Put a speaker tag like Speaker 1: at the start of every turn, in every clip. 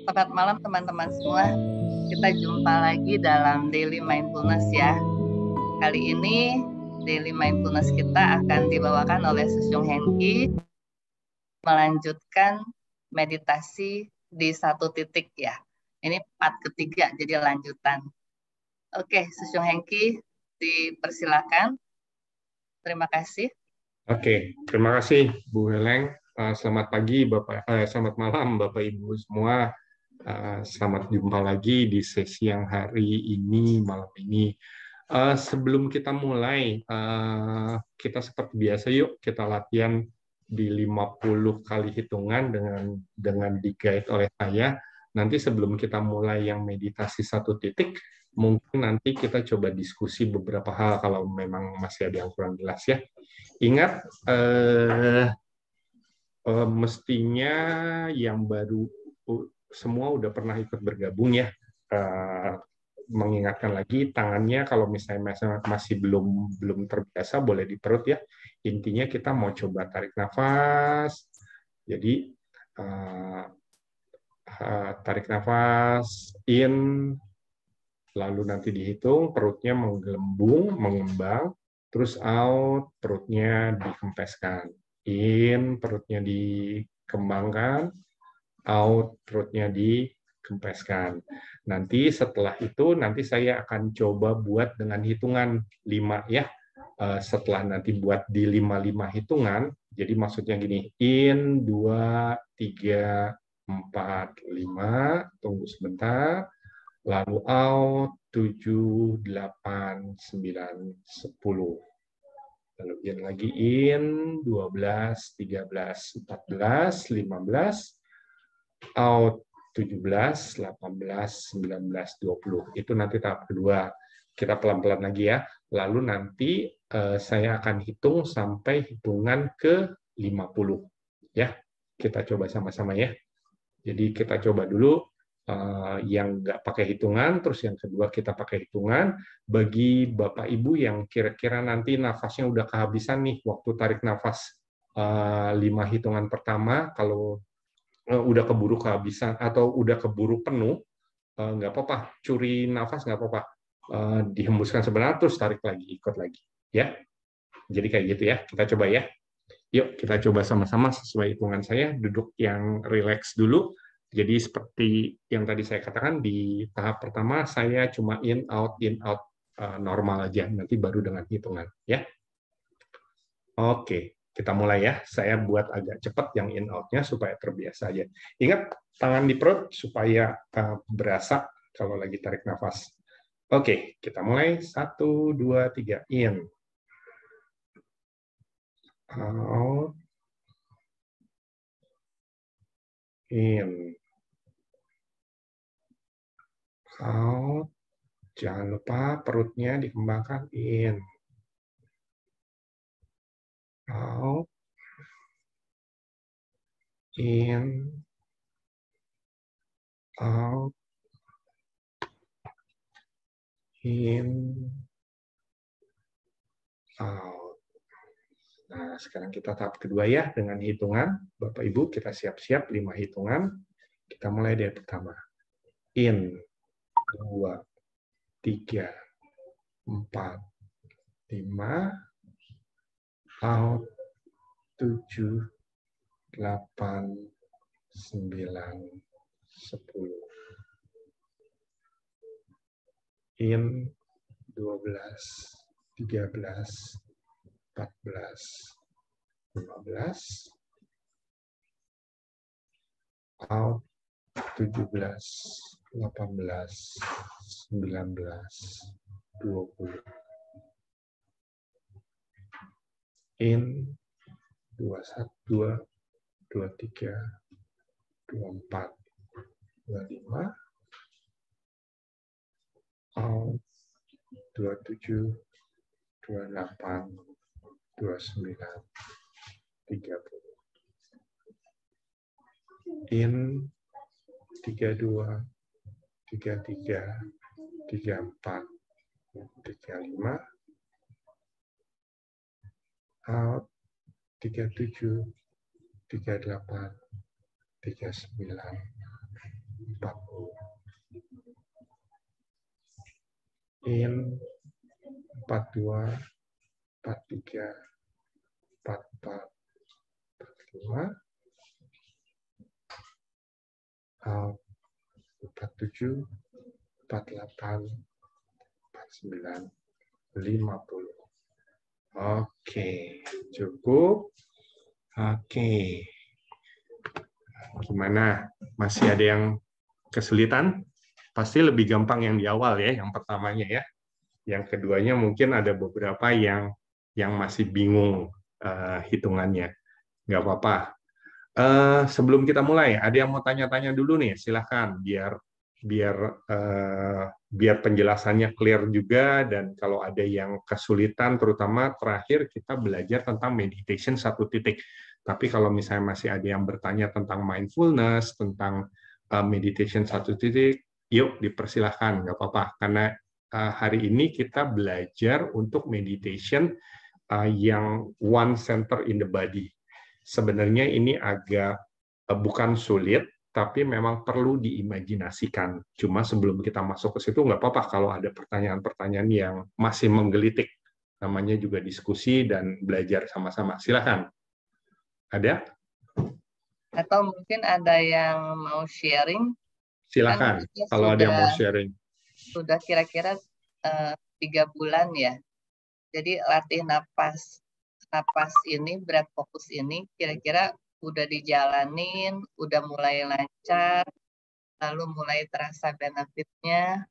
Speaker 1: Selamat malam teman-teman semua. Kita jumpa lagi dalam Daily Mindfulness ya. Kali ini Daily Mindfulness kita akan dibawakan oleh Susyung Henki, melanjutkan meditasi di satu titik ya. Ini part ketiga, jadi lanjutan. Oke, Susyung Henki, dipersilakan. Terima kasih.
Speaker 2: Oke, terima kasih Bu Heleng. Selamat pagi selamat malam Bapak Ibu semua. Selamat jumpa lagi di sesi yang hari ini, malam ini. Sebelum kita mulai, kita seperti biasa yuk kita latihan di 50 kali hitungan dengan di-guide oleh saya. Nanti sebelum kita mulai yang meditasi satu titik, mungkin nanti kita coba diskusi beberapa hal kalau memang masih ada yang kurang jelas ya. Ingat, mestinya yang baru semua udah pernah ikut bergabung ya. Mengingatkan lagi tangannya kalau misalnya masih belum terbiasa boleh di perut ya. Intinya kita mau coba tarik nafas. Jadi tarik nafas in, lalu nanti dihitung perutnya menggelembung, mengembang, terus out, perutnya dikempeskan. In, perutnya dikembangkan, out, perutnya dikempeskan. Nanti setelah itu, nanti saya akan coba buat dengan hitungan 5 ya. Setelah nanti buat di 5 hitungan, jadi maksudnya gini, in, 2, 3, 4, 5, tunggu sebentar, lalu out 7, 8, 9, 10. Lalu in lagi in 12, 13, 14, 15, out 17, 18, 19, 20. Itu nanti tahap kedua. Kita pelan-pelan lagi ya. Lalu nanti saya akan hitung sampai hitungan ke 50. Ya, kita coba sama-sama ya. Jadi kita coba dulu yang nggak pakai hitungan, terus yang kedua kita pakai hitungan. Bagi Bapak Ibu yang kira-kira nanti nafasnya udah kehabisan nih waktu tarik nafas 5 hitungan pertama, kalau udah keburu kehabisan atau udah keburu penuh, nggak apa-apa, curi nafas nggak apa-apa, dihembuskan sebentar terus tarik lagi, ikut lagi, ya. Jadi kayak gitu ya, kita coba ya. Yuk kita coba sama-sama sesuai hitungan saya, duduk yang rileks dulu. Jadi seperti yang tadi saya katakan di tahap pertama saya cuma in out normal aja, nanti baru dengan hitungan ya. Oke, kita mulai ya. Saya buat agak cepat yang in out-nya supaya terbiasa aja. Ingat tangan di perut supaya berasa kalau lagi tarik nafas. Oke, kita mulai. 1, 2, 3. In. Out. In. Out. Jangan lupa perutnya dikembangkan. In. Out. In. Out. In. Out. Nah, sekarang kita tahap kedua ya, dengan hitungan. Bapak Ibu, kita siap-siap 5 hitungan. Kita mulai dari pertama. In. 2, 3, 4, 5. Out. 7, 8, 9, 10. In. 12, 13, 14, 15. Out 17, 18, 19, 20. In 21, 23, 24, 25. Out 27, 28, 29, 30. In 32, 33, 34, 35. Out 37, 38, 39, 40. In 42, 43, 44, 45, out 47, 48, 49, 50. Oke, cukup. Oke. Gimana? Masih ada yang kesulitan? Pasti lebih gampang yang di awal ya, yang pertamanya ya. Yang keduanya mungkin ada beberapa yang masih bingung hitungannya. Nggak apa-apa. Sebelum kita mulai, ada yang mau tanya-tanya dulu nih, silahkan biar biar biar penjelasannya clear juga, dan kalau ada yang kesulitan, terutama terakhir kita belajar tentang meditation 1 titik. Tapi kalau misalnya masih ada yang bertanya tentang mindfulness, tentang meditation 1 titik, yuk dipersilahkan, nggak apa-apa. Karena hari ini kita belajar untuk meditation yang one center in the body. Sebenarnya ini agak bukan sulit, tapi memang perlu diimajinasikan. Cuma sebelum kita masuk ke situ, nggak apa-apa kalau ada pertanyaan-pertanyaan yang masih menggelitik. Namanya juga diskusi dan belajar sama-sama. Silakan. Ada?
Speaker 1: Atau mungkin ada yang mau sharing?
Speaker 2: Silakan.
Speaker 1: Kan kita
Speaker 2: Kalau ada yang mau sharing.
Speaker 1: sudah kira-kira 3 bulan ya. Jadi latih napas ini, breath fokus ini, kira-kira udah dijalanin, udah mulai lancar, lalu mulai terasa benefitnya.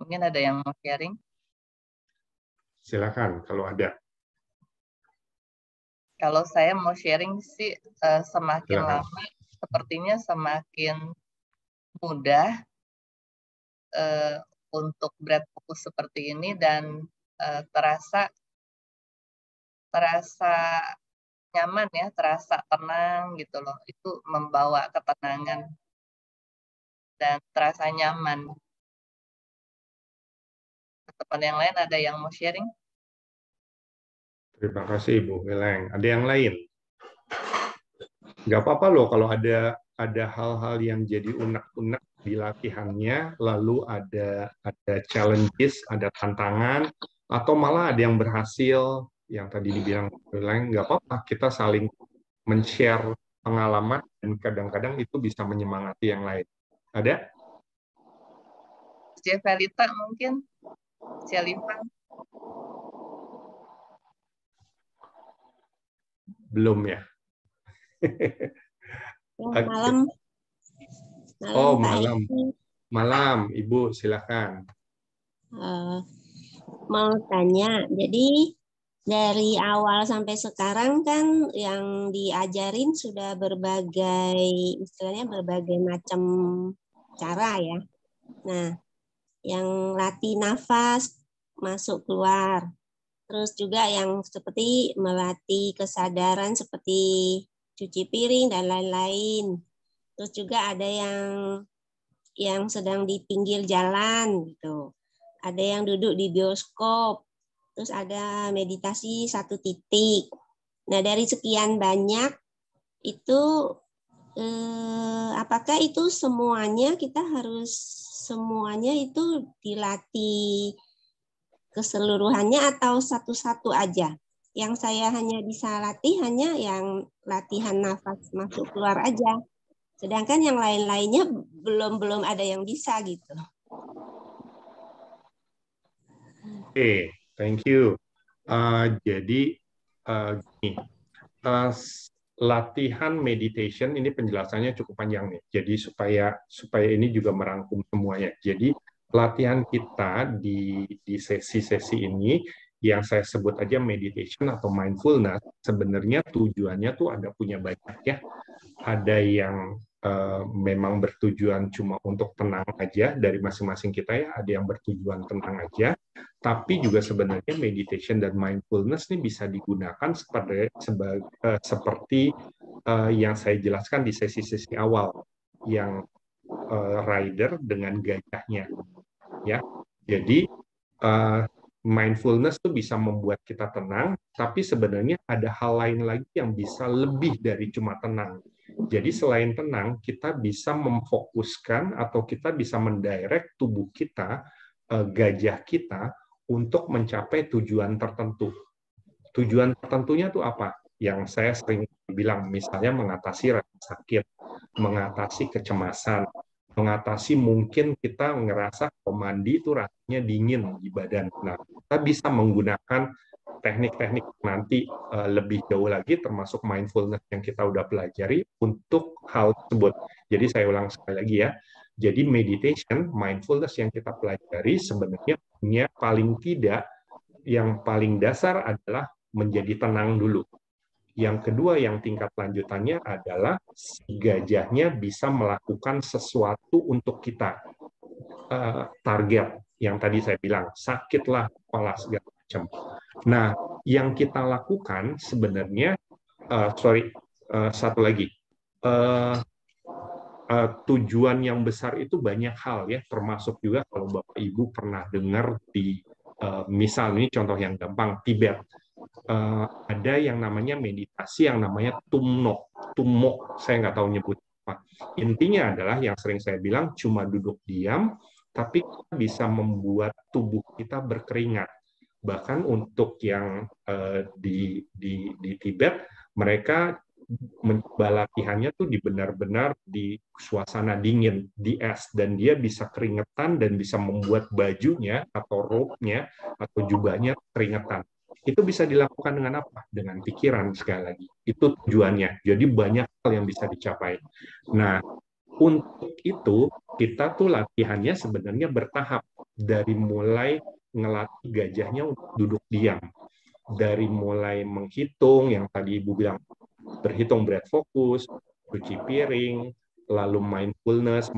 Speaker 1: Mungkin ada yang mau sharing?
Speaker 2: Silakan kalau ada.
Speaker 1: Kalau saya mau sharing sih, semakin
Speaker 2: Silakan.
Speaker 1: lama sepertinya semakin mudah untuk breath fokus seperti ini, dan terasa nyaman ya, terasa tenang gitu loh. Itu membawa ketenangan dan terasa nyaman. Teman yang lain ada yang mau sharing?
Speaker 2: Terima kasih Ibu Wileng. Ada yang lain? Nggak apa-apa loh kalau ada hal-hal yang jadi unek-unek di latihannya, lalu ada challenges, ada tantangan, atau malah ada yang berhasil, yang tadi dibilang Wileng, nggak apa-apa, kita saling men-share pengalaman, dan kadang-kadang itu bisa menyemangati yang lain. Ada?
Speaker 1: Jevelita mungkin? Cialifan?
Speaker 2: Belum ya?
Speaker 3: Malam.
Speaker 2: Oh, malam. Malam, Ibu, silakan.
Speaker 3: Mau tanya, jadi dari awal sampai sekarang kan yang diajarin sudah berbagai, istilahnya berbagai macam cara ya. Nah, yang latih nafas masuk keluar, terus juga yang seperti melatih kesadaran seperti cuci piring dan lain-lain. Terus juga ada yang sedang di pinggir jalan gitu. Ada yang duduk di bioskop. Terus ada meditasi 1 titik. Nah, dari sekian banyak itu apakah itu semuanya itu dilatih keseluruhannya atau satu-satu aja? Yang saya hanya bisa latih hanya yang latihan nafas masuk keluar aja. Sedangkan yang lain-lainnya belum ada yang bisa gitu.
Speaker 2: Oke, thank you. Jadi gini, latihan meditation ini penjelasannya cukup panjang nih. Jadi supaya ini juga merangkum semuanya. Jadi latihan kita di sesi-sesi ini yang saya sebut aja meditation atau mindfulness, sebenarnya tujuannya tuh punya banyak ya. Ada yang memang bertujuan cuma untuk tenang aja dari masing-masing kita ya, ada yang bertujuan tenang aja, tapi juga sebenarnya meditation dan mindfulness ini bisa digunakan seperti yang saya jelaskan di sesi-sesi awal, yang rider dengan gajahnya, ya. Jadi mindfulness itu bisa membuat kita tenang, tapi sebenarnya ada hal lain lagi yang bisa lebih dari cuma tenang, Jadi selain tenang, kita bisa memfokuskan atau kita bisa mendirect tubuh kita, gajah kita, untuk mencapai tujuan tertentu. Tujuan tertentunya itu apa? Yang saya sering bilang, misalnya mengatasi rasa sakit, mengatasi kecemasan, mengatasi mungkin kita ngerasa kalau mandi itu rasanya dingin di badan. Nah, kita bisa menggunakan teknik-teknik nanti lebih jauh lagi, termasuk mindfulness yang kita udah pelajari untuk hal tersebut. Jadi saya ulang sekali lagi ya. Jadi meditation, mindfulness yang kita pelajari sebenarnya punya paling tidak yang paling dasar adalah menjadi tenang dulu. Yang kedua, yang tingkat lanjutannya adalah si gajahnya bisa melakukan sesuatu untuk kita. Target yang tadi saya bilang, sakitlah, kepala segala macam. Nah, yang kita lakukan sebenarnya, satu lagi, tujuan yang besar itu banyak hal ya, termasuk juga kalau Bapak Ibu pernah dengar di, misal ini contoh yang gampang, Tibet. Ada yang namanya meditasi yang namanya tummo, saya nggak tahu nyebut apa. Intinya adalah yang sering saya bilang cuma duduk diam, tapi kita bisa membuat tubuh kita berkeringat. Bahkan untuk yang di Tibet, mereka mencoba latihannya tuh di benar-benar di suasana dingin, di es, dan dia bisa keringetan dan bisa membuat bajunya atau robe-nya atau jubahnya keringetan. Itu bisa dilakukan dengan apa? Dengan pikiran sekali lagi. Itu tujuannya. Jadi banyak hal yang bisa dicapai. Nah, untuk itu kita tuh latihannya sebenarnya bertahap, dari mulai ngelatih gajahnya untuk duduk diam, dari mulai menghitung yang tadi Ibu bilang, berhitung breath focus, cuci piring, lalu mindfulness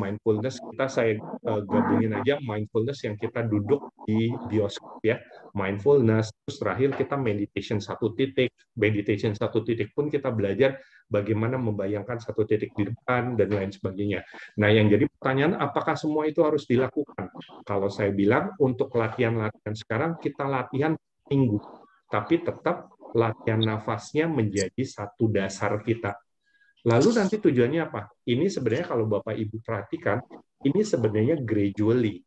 Speaker 2: kita saya gabungin aja mindfulness yang kita duduk di bioskop ya, mindfulness, terus terakhir kita meditation satu titik pun kita belajar bagaimana membayangkan satu titik di depan dan lain sebagainya. Nah, yang jadi pertanyaan, apakah semua itu harus dilakukan? Kalau saya bilang untuk latihan-latihan sekarang kita latihan minggu, tapi tetap latihan nafasnya menjadi satu dasar kita. Lalu nanti tujuannya apa? Ini sebenarnya kalau Bapak Ibu perhatikan, ini sebenarnya gradually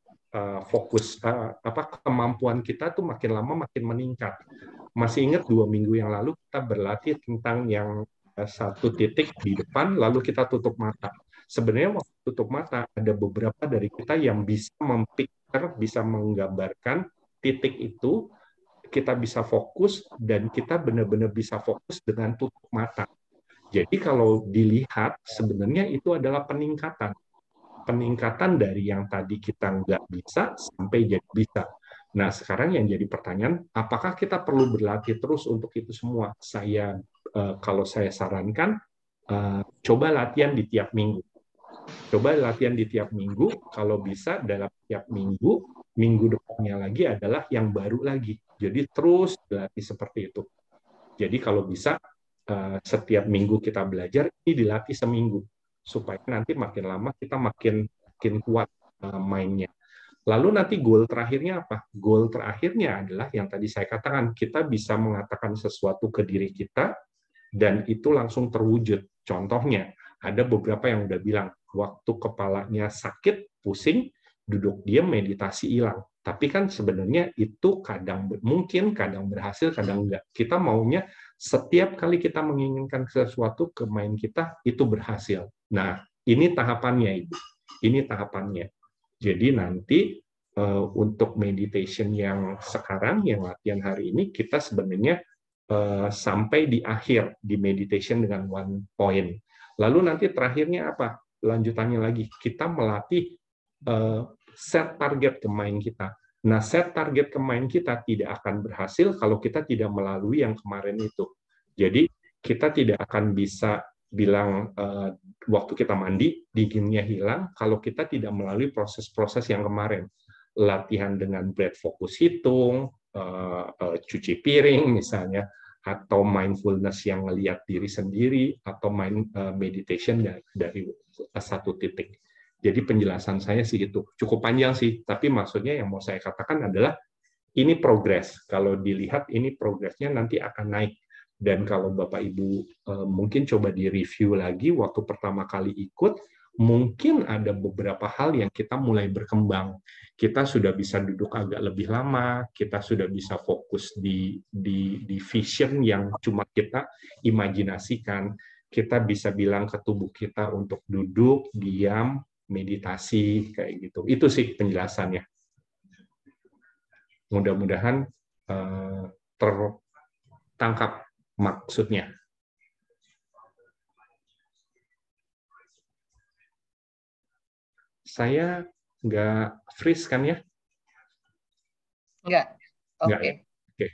Speaker 2: fokus kemampuan kita tuh makin lama makin meningkat. Masih ingat 2 minggu yang lalu kita berlatih tentang yang satu titik di depan, lalu kita tutup mata. Sebenarnya waktu tutup mata ada beberapa dari kita yang bisa mempicture, bisa menggambarkan titik itu, kita bisa fokus dan kita benar-benar bisa fokus dengan tutup mata. Jadi kalau dilihat sebenarnya itu adalah peningkatan dari yang tadi kita nggak bisa sampai jadi bisa. Nah, sekarang yang jadi pertanyaan, apakah kita perlu berlatih terus untuk itu semua? Kalau saya sarankan, coba latihan di tiap minggu. Kalau bisa dalam tiap minggu depannya lagi adalah yang baru lagi. Jadi terus dilatih seperti itu. Jadi kalau bisa, setiap minggu kita belajar, ini dilatih seminggu. Supaya nanti makin lama kita makin kuat mainnya. Lalu nanti goal terakhirnya apa? Goal terakhirnya adalah yang tadi saya katakan, kita bisa mengatakan sesuatu ke diri kita, dan itu langsung terwujud. Contohnya, ada beberapa yang udah bilang, waktu kepalanya sakit, pusing, duduk diam, meditasi hilang. Tapi kan sebenarnya itu kadang mungkin, kadang berhasil, kadang enggak. Kita maunya setiap kali kita menginginkan sesuatu ke mind kita, itu berhasil. Nah, ini tahapannya, Ibu. Ini tahapannya. Jadi nanti untuk meditation yang sekarang, yang latihan hari ini, kita sebenarnya sampai di akhir di meditation dengan 1 point. Lalu nanti terakhirnya apa? Lanjutannya lagi, kita melatih set target ke mind kita. Nah, set target ke mind kita tidak akan berhasil kalau kita tidak melalui yang kemarin itu. Jadi, kita tidak akan bisa bilang waktu kita mandi, dinginnya hilang, kalau kita tidak melalui proses-proses yang kemarin. Latihan dengan breath focus hitung, cuci piring misalnya, atau mindfulness yang melihat diri sendiri, atau meditation dari satu titik. Jadi penjelasan saya sih itu cukup panjang sih, tapi maksudnya yang mau saya katakan adalah ini progres. Kalau dilihat ini progresnya nanti akan naik. Dan kalau Bapak Ibu mungkin coba di-review lagi waktu pertama kali ikut, mungkin ada beberapa hal yang kita mulai berkembang. Kita sudah bisa duduk agak lebih lama, kita sudah bisa fokus di vision yang cuma kita imajinasikan. Kita bisa bilang ke tubuh kita untuk duduk, diam, meditasi, kayak gitu. Itu sih penjelasannya. Mudah-mudahan tertangkap maksudnya. Saya nggak freeze kan ya?
Speaker 1: Nggak.
Speaker 2: Nggak
Speaker 1: Oke.
Speaker 2: ya? Oke.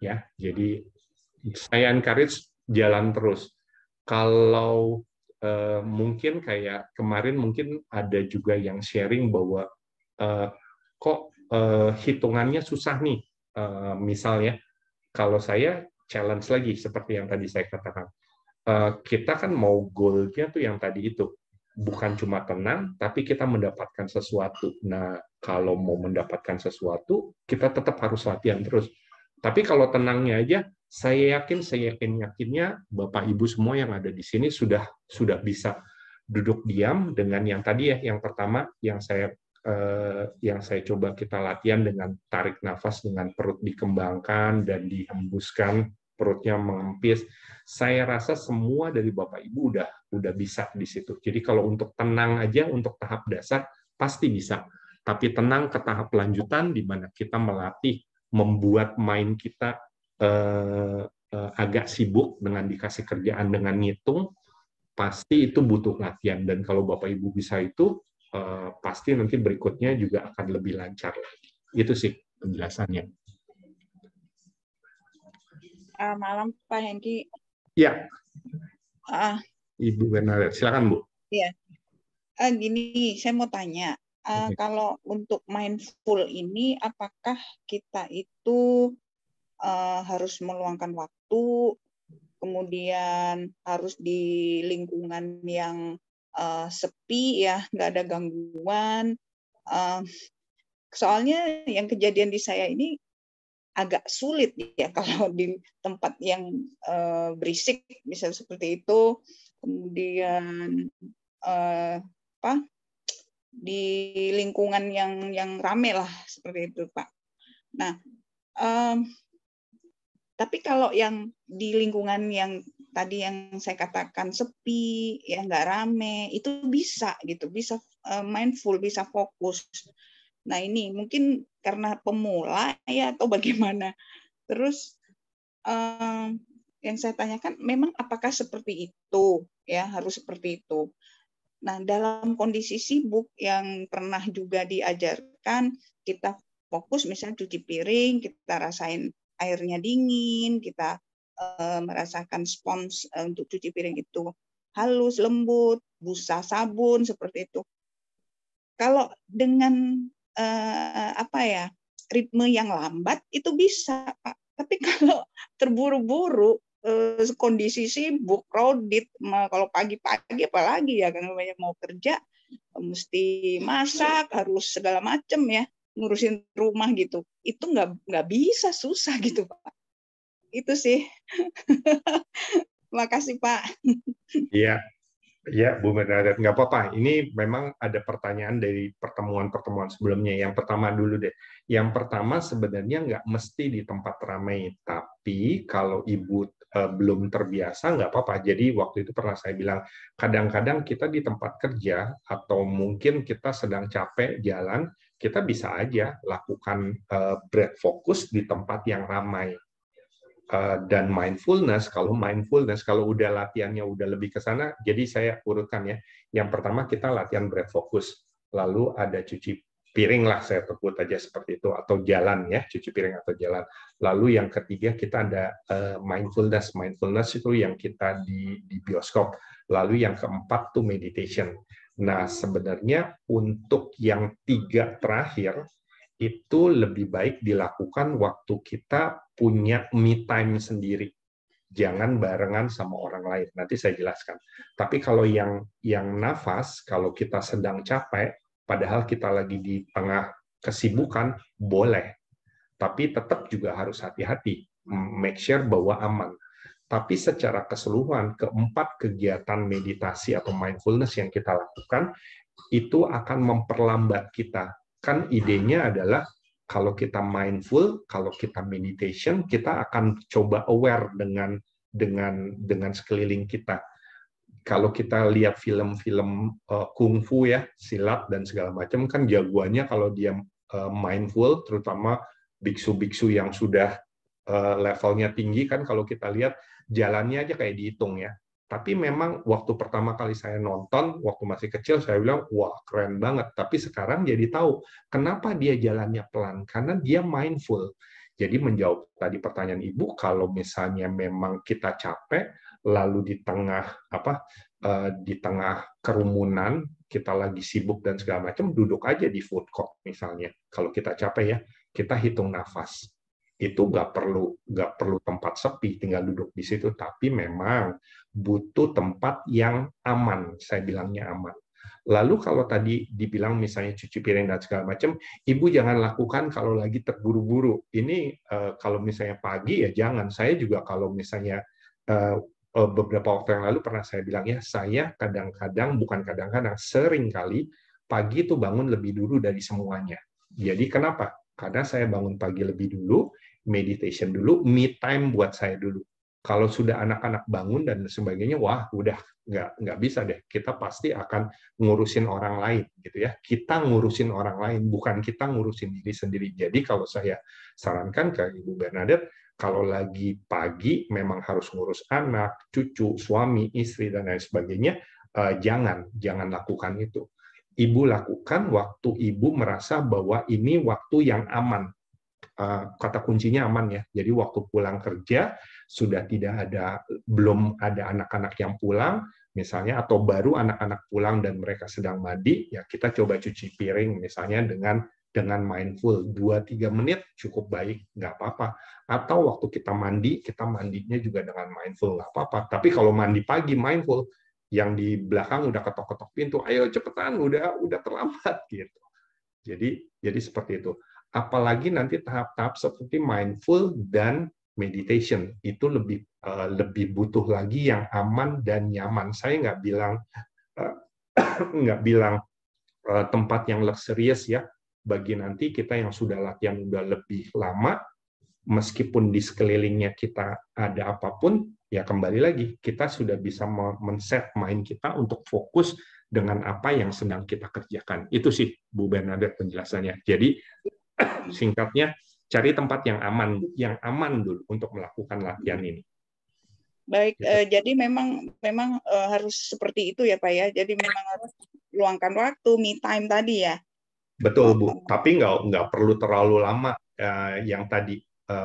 Speaker 2: Ya, jadi saya encourage jalan terus. Kalau mungkin kayak kemarin mungkin ada juga yang sharing bahwa kok hitungannya susah nih. Misalnya, kalau saya challenge lagi seperti yang tadi saya katakan. Kita kan mau goal-nya tuh yang tadi itu. Bukan cuma tenang, tapi kita mendapatkan sesuatu. Nah, kalau mau mendapatkan sesuatu, kita tetap harus latihan terus. Tapi kalau tenangnya aja, saya yakinnya Bapak Ibu semua yang ada di sini sudah bisa duduk diam dengan yang tadi ya, yang pertama yang saya coba kita latihan dengan tarik nafas dengan perut dikembangkan dan dihembuskan, perutnya mengempis. Saya rasa semua dari Bapak Ibu udah bisa di situ. Jadi kalau untuk tenang aja untuk tahap dasar pasti bisa. Tapi tenang ke tahap lanjutan di mana kita melatih membuat mind kita agak sibuk dengan dikasih kerjaan dengan ngitung, pasti itu butuh latihan. Dan kalau Bapak Ibu bisa itu, pasti nanti berikutnya juga akan lebih lancar lagi. Itu sih penjelasannya.
Speaker 4: Malam Pak Hengki.
Speaker 2: Ya, Ibu Bernadette, silakan Bu.
Speaker 4: Iya, gini, saya mau tanya, kalau untuk mindful ini, apakah kita itu harus meluangkan waktu, kemudian harus di lingkungan yang sepi ya, nggak ada gangguan. Soalnya yang kejadian di saya ini agak sulit ya kalau di tempat yang berisik, misalnya seperti itu, kemudian di lingkungan yang rame lah seperti itu Pak. Nah, tapi kalau yang di lingkungan yang tadi yang saya katakan sepi, ya nggak rame, itu bisa gitu, bisa mindful, bisa fokus. Nah ini mungkin karena pemula ya atau bagaimana. Terus yang saya tanyakan memang apakah seperti itu ya, harus seperti itu. Nah dalam kondisi sibuk yang pernah juga diajarkan, kita fokus misalnya cuci piring, kita rasain airnya dingin, kita merasakan spons untuk cuci piring itu halus, lembut, busa sabun seperti itu. Kalau dengan ritme yang lambat itu bisa, Pak. Tapi kalau terburu-buru, kondisi sibuk, crowded, kalau pagi-pagi apalagi ya, kan mau kerja, mesti masak, harus segala macam ya, ngurusin rumah gitu. Itu nggak bisa, susah gitu, Pak. Itu sih. Makasih, Pak.
Speaker 2: Iya. Ya, Bu Bernadette, nggak apa-apa. Ini memang ada pertanyaan dari pertemuan-pertemuan sebelumnya. Yang pertama dulu deh. Yang pertama sebenarnya nggak mesti di tempat ramai, tapi kalau Ibu belum terbiasa, nggak apa-apa. Jadi waktu itu pernah saya bilang, kadang-kadang kita di tempat kerja, atau mungkin kita sedang capek jalan, kita bisa aja lakukan breath focus di tempat yang ramai. Dan mindfulness kalau udah latihannya udah lebih ke sana, jadi saya urutkan ya. Yang pertama kita latihan breath focus, lalu ada cuci piring lah, saya sebut aja seperti itu, atau jalan ya, cuci piring atau jalan. Lalu yang ketiga kita ada mindfulness itu yang kita di bioskop. Lalu yang keempat tuh meditation. Nah sebenarnya untuk yang 3 terakhir itu lebih baik dilakukan waktu kita punya me time sendiri. Jangan barengan sama orang lain. Nanti saya jelaskan. Tapi kalau yang nafas, kalau kita sedang capek, padahal kita lagi di tengah kesibukan, boleh. tapi tetap juga harus hati-hati, make sure bahwa aman. Tapi secara keseluruhan, keempat kegiatan meditasi atau mindfulness yang kita lakukan, itu akan memperlambat kita. Kan idenya adalah kalau kita mindful, kalau kita meditation, kita akan coba aware dengan sekeliling kita. Kalau kita lihat film-film kungfu ya, silat dan segala macam, kan jagoannya kalau dia mindful, terutama biksu-biksu yang sudah levelnya tinggi, kan kalau kita lihat jalannya aja kayak dihitung ya. Tapi memang waktu pertama kali saya nonton, waktu masih kecil, saya bilang, wah keren banget. Tapi sekarang jadi tahu, kenapa dia jalannya pelan? Karena dia mindful. Jadi menjawab tadi pertanyaan Ibu, kalau misalnya memang kita capek, lalu di tengah kerumunan, kita lagi sibuk dan segala macam, duduk aja di food court misalnya. Kalau kita capek ya, kita hitung nafas. Itu nggak perlu tempat sepi, tinggal duduk di situ. Tapi memang butuh tempat yang aman, saya bilangnya aman. Lalu kalau tadi dibilang misalnya cuci piring dan segala macam, Ibu jangan lakukan kalau lagi terburu-buru. Ini kalau misalnya pagi ya jangan. Saya juga kalau misalnya beberapa waktu yang lalu pernah saya bilang ya, saya kadang-kadang, bukan kadang-kadang, sering kali pagi itu bangun lebih dulu dari semuanya. Jadi kenapa? Karena saya bangun pagi lebih dulu, meditation dulu, me time buat saya dulu. Kalau sudah anak-anak bangun dan sebagainya, wah udah nggak bisa deh. Kita pasti akan ngurusin orang lain, gitu ya. Kita ngurusin orang lain, bukan kita ngurusin diri sendiri. Jadi kalau saya sarankan ke Ibu Bernadette, kalau lagi pagi memang harus ngurus anak, cucu, suami, istri dan lain sebagainya, jangan lakukan itu. Ibu lakukan waktu Ibu merasa bahwa ini waktu yang aman. Kata kuncinya aman ya. Jadi waktu pulang kerja sudah belum ada anak-anak yang pulang misalnya, atau baru anak-anak pulang dan mereka sedang mandi, ya kita coba cuci piring misalnya dengan mindful 2-3 menit cukup baik, nggak apa-apa. Atau waktu kita mandinya juga dengan mindful, nggak apa-apa. Tapi kalau mandi pagi mindful, yang di belakang udah ketok-ketok pintu, ayo cepetan, udah terlambat gitu. Jadi seperti itu. Apalagi nanti tahap-tahap seperti mindful dan meditation itu lebih butuh lagi yang aman dan nyaman. Saya nggak bilang tempat yang luxurious ya. Bagi nanti kita yang sudah latihan udah lebih lama, meskipun di sekelilingnya kita ada apapun, ya kembali lagi kita sudah bisa men-set mind kita untuk fokus dengan apa yang sedang kita kerjakan. Itu sih Bu Bernadette penjelasannya. Jadi singkatnya, cari tempat yang aman dulu untuk melakukan latihan ini.
Speaker 4: Baik, jadi memang harus seperti itu ya Pak ya. Jadi memang harus luangkan waktu, me time tadi ya.
Speaker 2: Betul Bu, tapi nggak perlu terlalu lama. Yang tadi,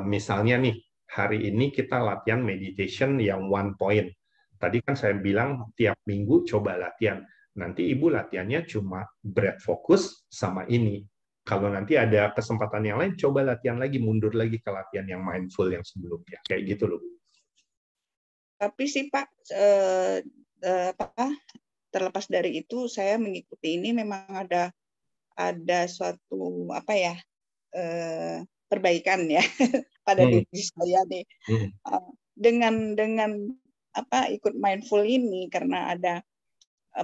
Speaker 2: misalnya nih, hari ini kita latihan meditation yang 1 point. Tadi kan saya bilang tiap minggu coba latihan. Nanti Ibu latihannya cuma breath focus sama ini. Kalau nanti ada kesempatan yang lain, coba latihan lagi, mundur lagi ke latihan yang mindful yang sebelumnya. Kayak gitu loh.
Speaker 4: Tapi sih Pak, terlepas dari itu, saya mengikuti ini memang ada suatu perbaikan ya pada diri saya nih. Dengan ikut mindful ini, karena ada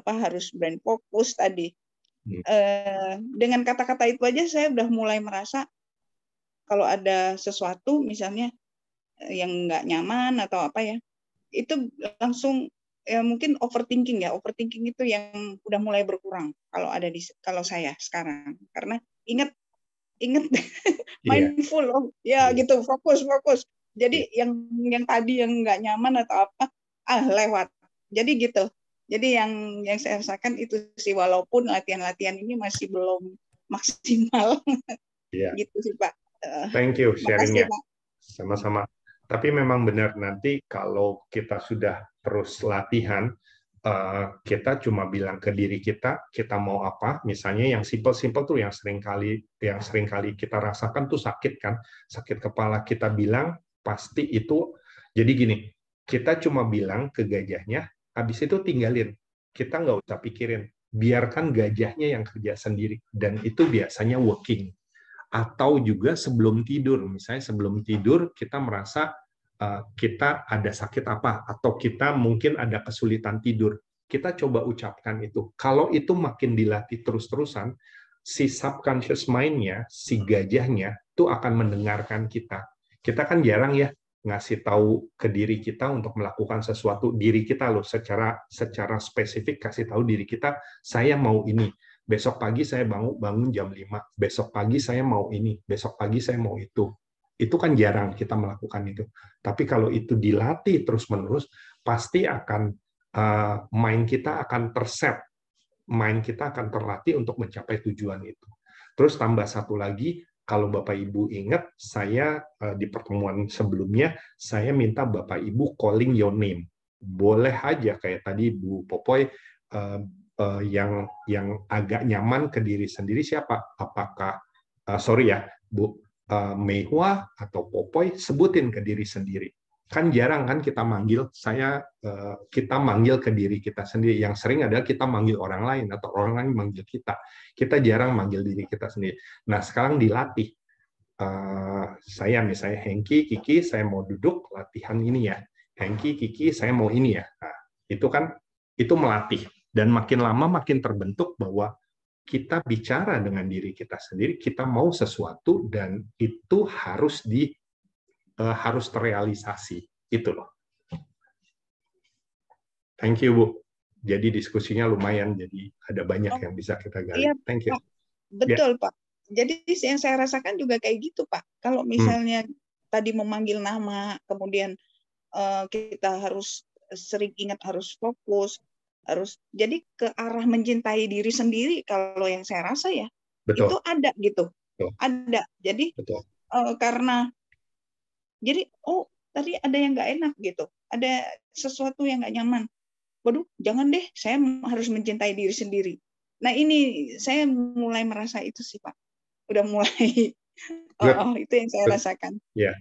Speaker 4: harus brain focus tadi. Dengan kata-kata itu aja saya udah mulai merasa kalau ada sesuatu misalnya yang nggak nyaman atau apa ya, itu langsung ya mungkin overthinking itu yang udah mulai berkurang kalau saya sekarang, karena ingat mindful gitu, fokus. Jadi yang tadi yang nggak nyaman atau apa lewat. Jadi gitu. Jadi yang saya rasakan itu sih, walaupun latihan-latihan ini masih belum maksimal. Gitu sih Pak.
Speaker 2: Thank you sharingnya. Sama-sama. Tapi memang benar, nanti kalau kita sudah terus latihan, kita cuma bilang ke diri kita mau apa. Misalnya yang simple tuh yang sering kali kita rasakan tuh sakit kan, sakit kepala, kita bilang pasti itu. Jadi gini, kita cuma bilang ke gajahnya, habis itu tinggalin. Kita nggak usah pikirin. Biarkan gajahnya yang kerja sendiri. Dan itu biasanya working. atau juga sebelum tidur. Misalnya sebelum tidur kita merasa kita ada sakit apa, atau kita mungkin ada kesulitan tidur. Kita coba ucapkan itu. Kalau itu makin dilatih terus-terusan, si subconscious mind-nya, si gajahnya, itu akan mendengarkan kita. Kita kan jarang ya ngasih tahu ke diri kita untuk melakukan sesuatu. Diri kita loh secara spesifik kasih tahu diri kita, saya mau ini. Besok pagi saya bangun jam 5. Besok pagi saya mau ini. Besok pagi saya mau itu. Itu kan jarang kita melakukan itu. Tapi kalau itu dilatih terus-menerus, pasti akan mind kita akan terset. Mind kita akan terlatih untuk mencapai tujuan itu. Terus tambah satu lagi, kalau Bapak Ibu ingat, saya di pertemuan sebelumnya, saya minta Bapak Ibu calling your name. Boleh aja kayak tadi Bu Popoy, yang agak nyaman ke diri sendiri siapa? Apakah sorry ya Bu Meihua atau Popoy, sebutin ke diri sendiri. Kan jarang kan kita manggil kita manggil ke diri kita sendiri. Yang sering adalah kita manggil orang lain atau orang lain manggil kita. Kita jarang manggil diri kita sendiri. Nah sekarang dilatih. Saya misalnya Hengki, Kiki, saya mau duduk latihan ini ya. Hengki, Kiki, saya mau ini ya. Nah, itu kan itu melatih. Dan makin lama makin terbentuk bahwa kita bicara dengan diri kita sendiri, kita mau sesuatu dan itu harus terrealisasi. Itu loh. Thank you, Bu. Jadi diskusinya lumayan, jadi ada banyak yang bisa kita gali.
Speaker 4: Iya,
Speaker 2: Thank you.
Speaker 4: Pak. Betul, Pak. Jadi yang saya rasakan juga kayak gitu, Pak. Kalau misalnya tadi memanggil nama, kemudian kita harus sering ingat, harus fokus, harus jadi ke arah mencintai diri sendiri. Kalau yang saya rasa ya,
Speaker 2: Betul.
Speaker 4: itu ada gitu.
Speaker 2: Betul.
Speaker 4: Ada. Jadi karena jadi tadi ada yang nggak enak gitu, ada sesuatu yang nggak nyaman. Waduh, jangan deh, saya harus mencintai diri sendiri. Nah ini saya mulai merasa itu sih Pak, udah mulai. Itu yang saya rasakan.
Speaker 2: Ya.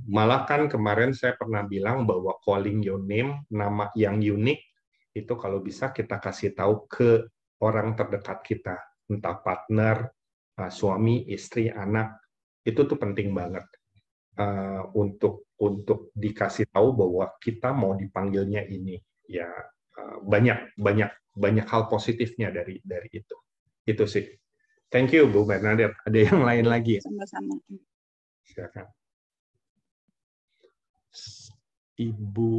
Speaker 2: Malah kan kemarin saya pernah bilang bahwa calling your name, nama yang unik, itu kalau bisa kita kasih tahu ke orang terdekat kita, entah partner, suami, istri, anak, itu tuh penting banget untuk dikasih tahu bahwa kita mau dipanggilnya ini. Ya banyak hal positifnya dari itu. Itu sih. Thank you Bu Bernadette. Ada yang lain lagi?
Speaker 4: Sama-sama.
Speaker 2: Silakan. Ibu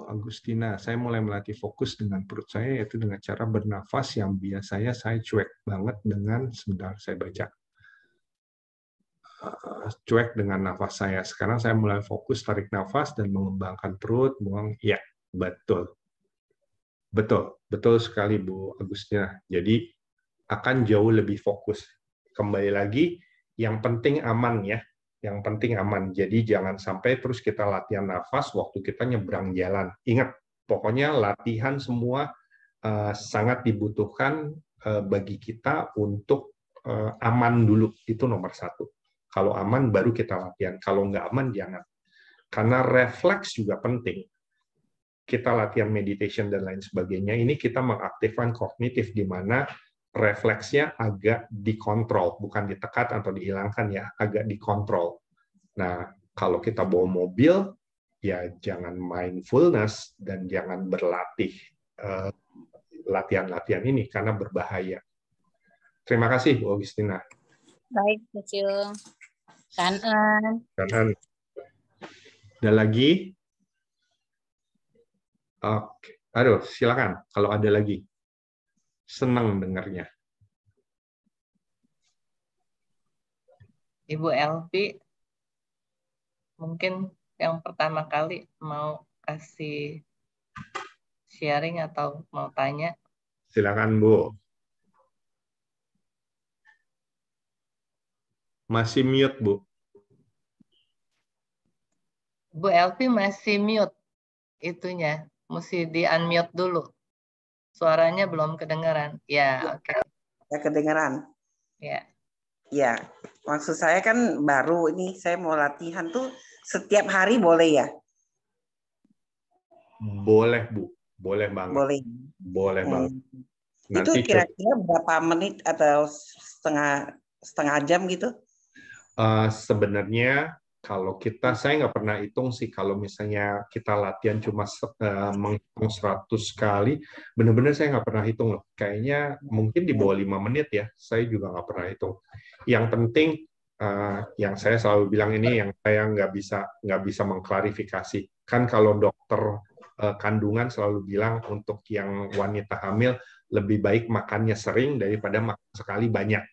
Speaker 2: Agustina, saya mulai melatih fokus dengan perut saya, yaitu dengan cara bernafas yang biasanya saya cuek banget dengan, sebentar saya baca, cuek dengan nafas saya. Sekarang saya mulai fokus tarik nafas dan mengembangkan perut, buang. Ya, betul. Betul sekali Bu Agustina. Jadi akan jauh lebih fokus. Kembali lagi, yang penting aman ya. Yang penting aman. Jadi jangan sampai terus kita latihan nafas waktu kita nyebrang jalan. Ingat, pokoknya latihan semua sangat dibutuhkan bagi kita untuk aman dulu. Itu nomor 1. Kalau aman, baru kita latihan. Kalau nggak aman, jangan. Karena refleks juga penting. Kita latihan meditation dan lain sebagainya, ini kita mengaktifkan kognitif, di mana refleksnya agak dikontrol, bukan ditekan atau dihilangkan ya, agak dikontrol. Nah, kalau kita bawa mobil, ya jangan mindfulness dan jangan berlatih latihan-latihan ini, karena berbahaya. Terima kasih, Bu Agustina.
Speaker 5: Baik, thank you. Kanan.
Speaker 2: Ada lagi? Oke. Aduh, silakan kalau ada lagi. Senang dengarnya.
Speaker 1: Ibu Elvi, mungkin yang pertama kali mau kasih sharing atau mau tanya.
Speaker 2: Silakan, Bu. Masih mute, Bu.
Speaker 1: Bu Elvi masih mute itunya. Mesti di-unmute dulu. Suaranya belum kedengaran. Ya, oke.
Speaker 6: Ya, kedengaran.
Speaker 1: Ya.
Speaker 6: Ya, maksud saya kan baru ini saya mau latihan tuh setiap hari boleh ya?
Speaker 2: Boleh, Bu. Boleh banget.
Speaker 6: Boleh.
Speaker 2: Boleh banget.
Speaker 6: Itu kira-kira berapa menit atau setengah jam gitu?
Speaker 2: Sebenarnya kalau saya nggak pernah hitung sih, kalau misalnya kita latihan cuma menghitung 100 kali, benar-benar saya nggak pernah hitung loh. Kayaknya mungkin di bawah 5 menit ya, saya juga nggak pernah hitung. Yang penting, yang saya selalu bilang ini, yang saya nggak bisa mengklarifikasi. Kan kalau dokter kandungan selalu bilang untuk yang wanita hamil, lebih baik makannya sering daripada makan sekali banyak.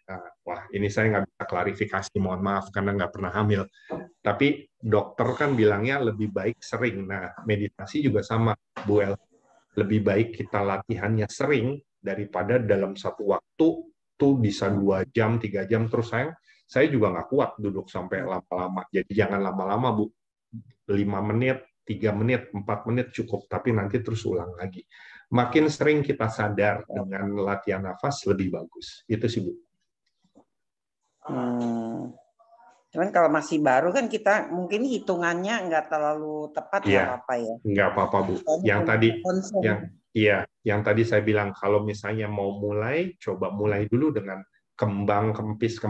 Speaker 2: Wah, ini saya nggak bisa klarifikasi, mohon maaf, karena nggak pernah hamil. Tapi dokter kan bilangnya lebih baik sering. Nah, meditasi juga sama, Bu El. Lebih baik kita latihannya sering daripada dalam satu waktu tuh bisa 2 jam, 3 jam. Terus saya juga nggak kuat duduk sampai lama-lama. Jadi jangan lama-lama, Bu. 5 menit, 3 menit, 4 menit cukup. Tapi nanti terus ulang lagi. Makin sering kita sadar dengan latihan nafas, lebih bagus. Itu sih, Bu.
Speaker 6: Cuman kalau masih baru kan kita mungkin hitungannya nggak terlalu tepat, nggak apa-apa ya.
Speaker 2: Nggak apa-apa, Bu. Yang tadi saya bilang, kalau misalnya mau mulai, coba mulai dulu dengan kembang kempis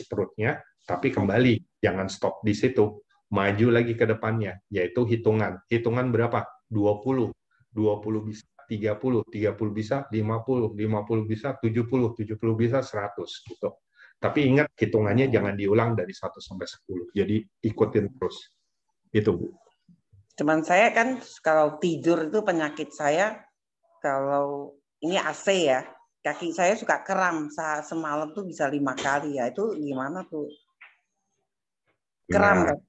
Speaker 2: perutnya, tapi kembali, jangan stop di situ. Maju lagi ke depannya, yaitu hitungan. Hitungan berapa? 20. 20 bisa 30, 30 bisa 50, 50 bisa 70, 70 bisa 100 gitu. Tapi ingat, hitungannya jangan diulang dari 1 sampai 10. Jadi ikutin terus. Itu, Bu.
Speaker 6: Cuman saya kan kalau tidur itu penyakit saya, kalau ini AC ya, kaki saya suka kram, semalam tuh bisa 5 kali ya. Itu gimana tuh? Kram.
Speaker 2: Nah,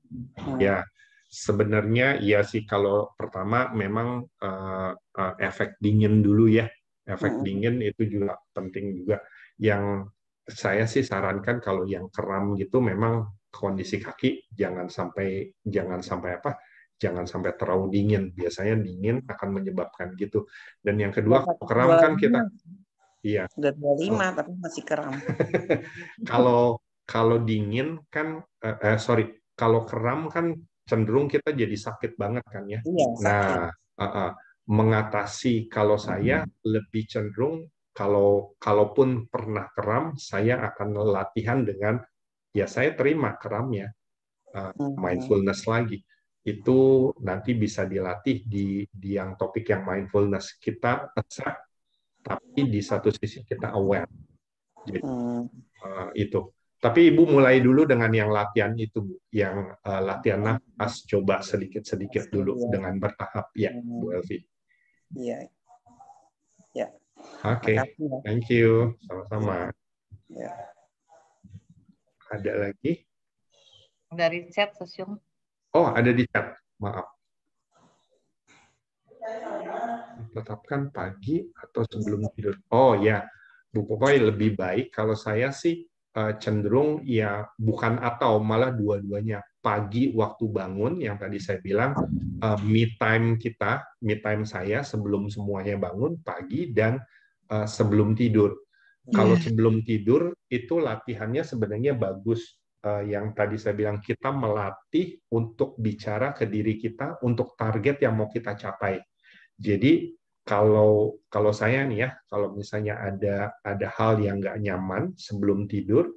Speaker 2: ya, sebenarnya iya sih, kalau pertama memang efek dingin dulu ya. Efek dingin itu juga penting juga. Yang saya sih sarankan kalau yang kram gitu, memang kondisi kaki jangan sampai terlalu dingin. Biasanya dingin akan menyebabkan gitu. Dan yang kedua, kram kan kita
Speaker 6: udah 25 tapi masih kram.
Speaker 2: Kalau dingin kan kalau kram kan cenderung kita jadi sakit banget kan ya.
Speaker 6: Iya, sakit.
Speaker 2: Nah, mengatasi, kalau saya lebih cenderung, kalaupun pernah kram, saya akan latihan dengan, ya saya terima kramnya, mindfulness lagi. Itu nanti bisa dilatih di yang topik yang mindfulness. Kita accept, tapi di satu sisi kita aware. Jadi, itu. Tapi Ibu mulai dulu dengan yang latihan itu, Bu. Yang latihan nafas, coba sedikit-sedikit dulu dengan bertahap, ya, Bu Elvi.
Speaker 6: Iya. Ya.
Speaker 2: Oke, thank you. Sama-sama.
Speaker 6: Ya.
Speaker 2: Ada lagi?
Speaker 1: Dari chat, Sosyung.
Speaker 2: Oh, ada di chat. Maaf. Tetapkan pagi atau sebelum tidur. Oh ya, Bu Popoy, lebih baik kalau saya sih cenderung ya bukan atau, malah dua-duanya. Pagi waktu bangun, yang tadi saya bilang, me time saya sebelum semuanya bangun, pagi, dan sebelum tidur. Kalau sebelum tidur, itu latihannya sebenarnya bagus. Yang tadi saya bilang, kita melatih untuk bicara ke diri kita, untuk target yang mau kita capai. Jadi kalau saya nih ya, kalau misalnya ada hal yang nggak nyaman sebelum tidur,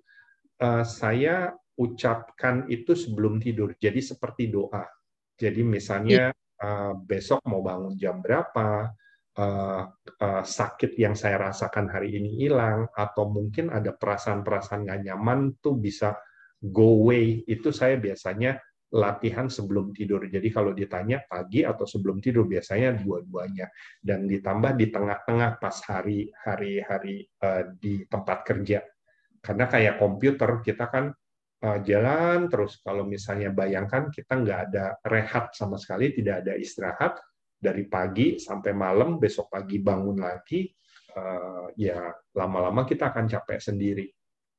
Speaker 2: saya ucapkan itu sebelum tidur. Jadi seperti doa. Jadi misalnya besok mau bangun jam berapa, sakit yang saya rasakan hari ini hilang, atau mungkin ada perasaan-perasaan nggak nyaman tuh bisa go away. Itu saya biasanya latihan sebelum tidur. Jadi kalau ditanya pagi atau sebelum tidur, biasanya dua-duanya. Dan ditambah di tengah-tengah pas hari-hari di tempat kerja. Karena kayak komputer, kita kan jalan terus. Kalau misalnya bayangkan kita nggak ada rehat sama sekali, tidak ada istirahat, dari pagi sampai malam, besok pagi bangun lagi, ya lama-lama kita akan capek sendiri.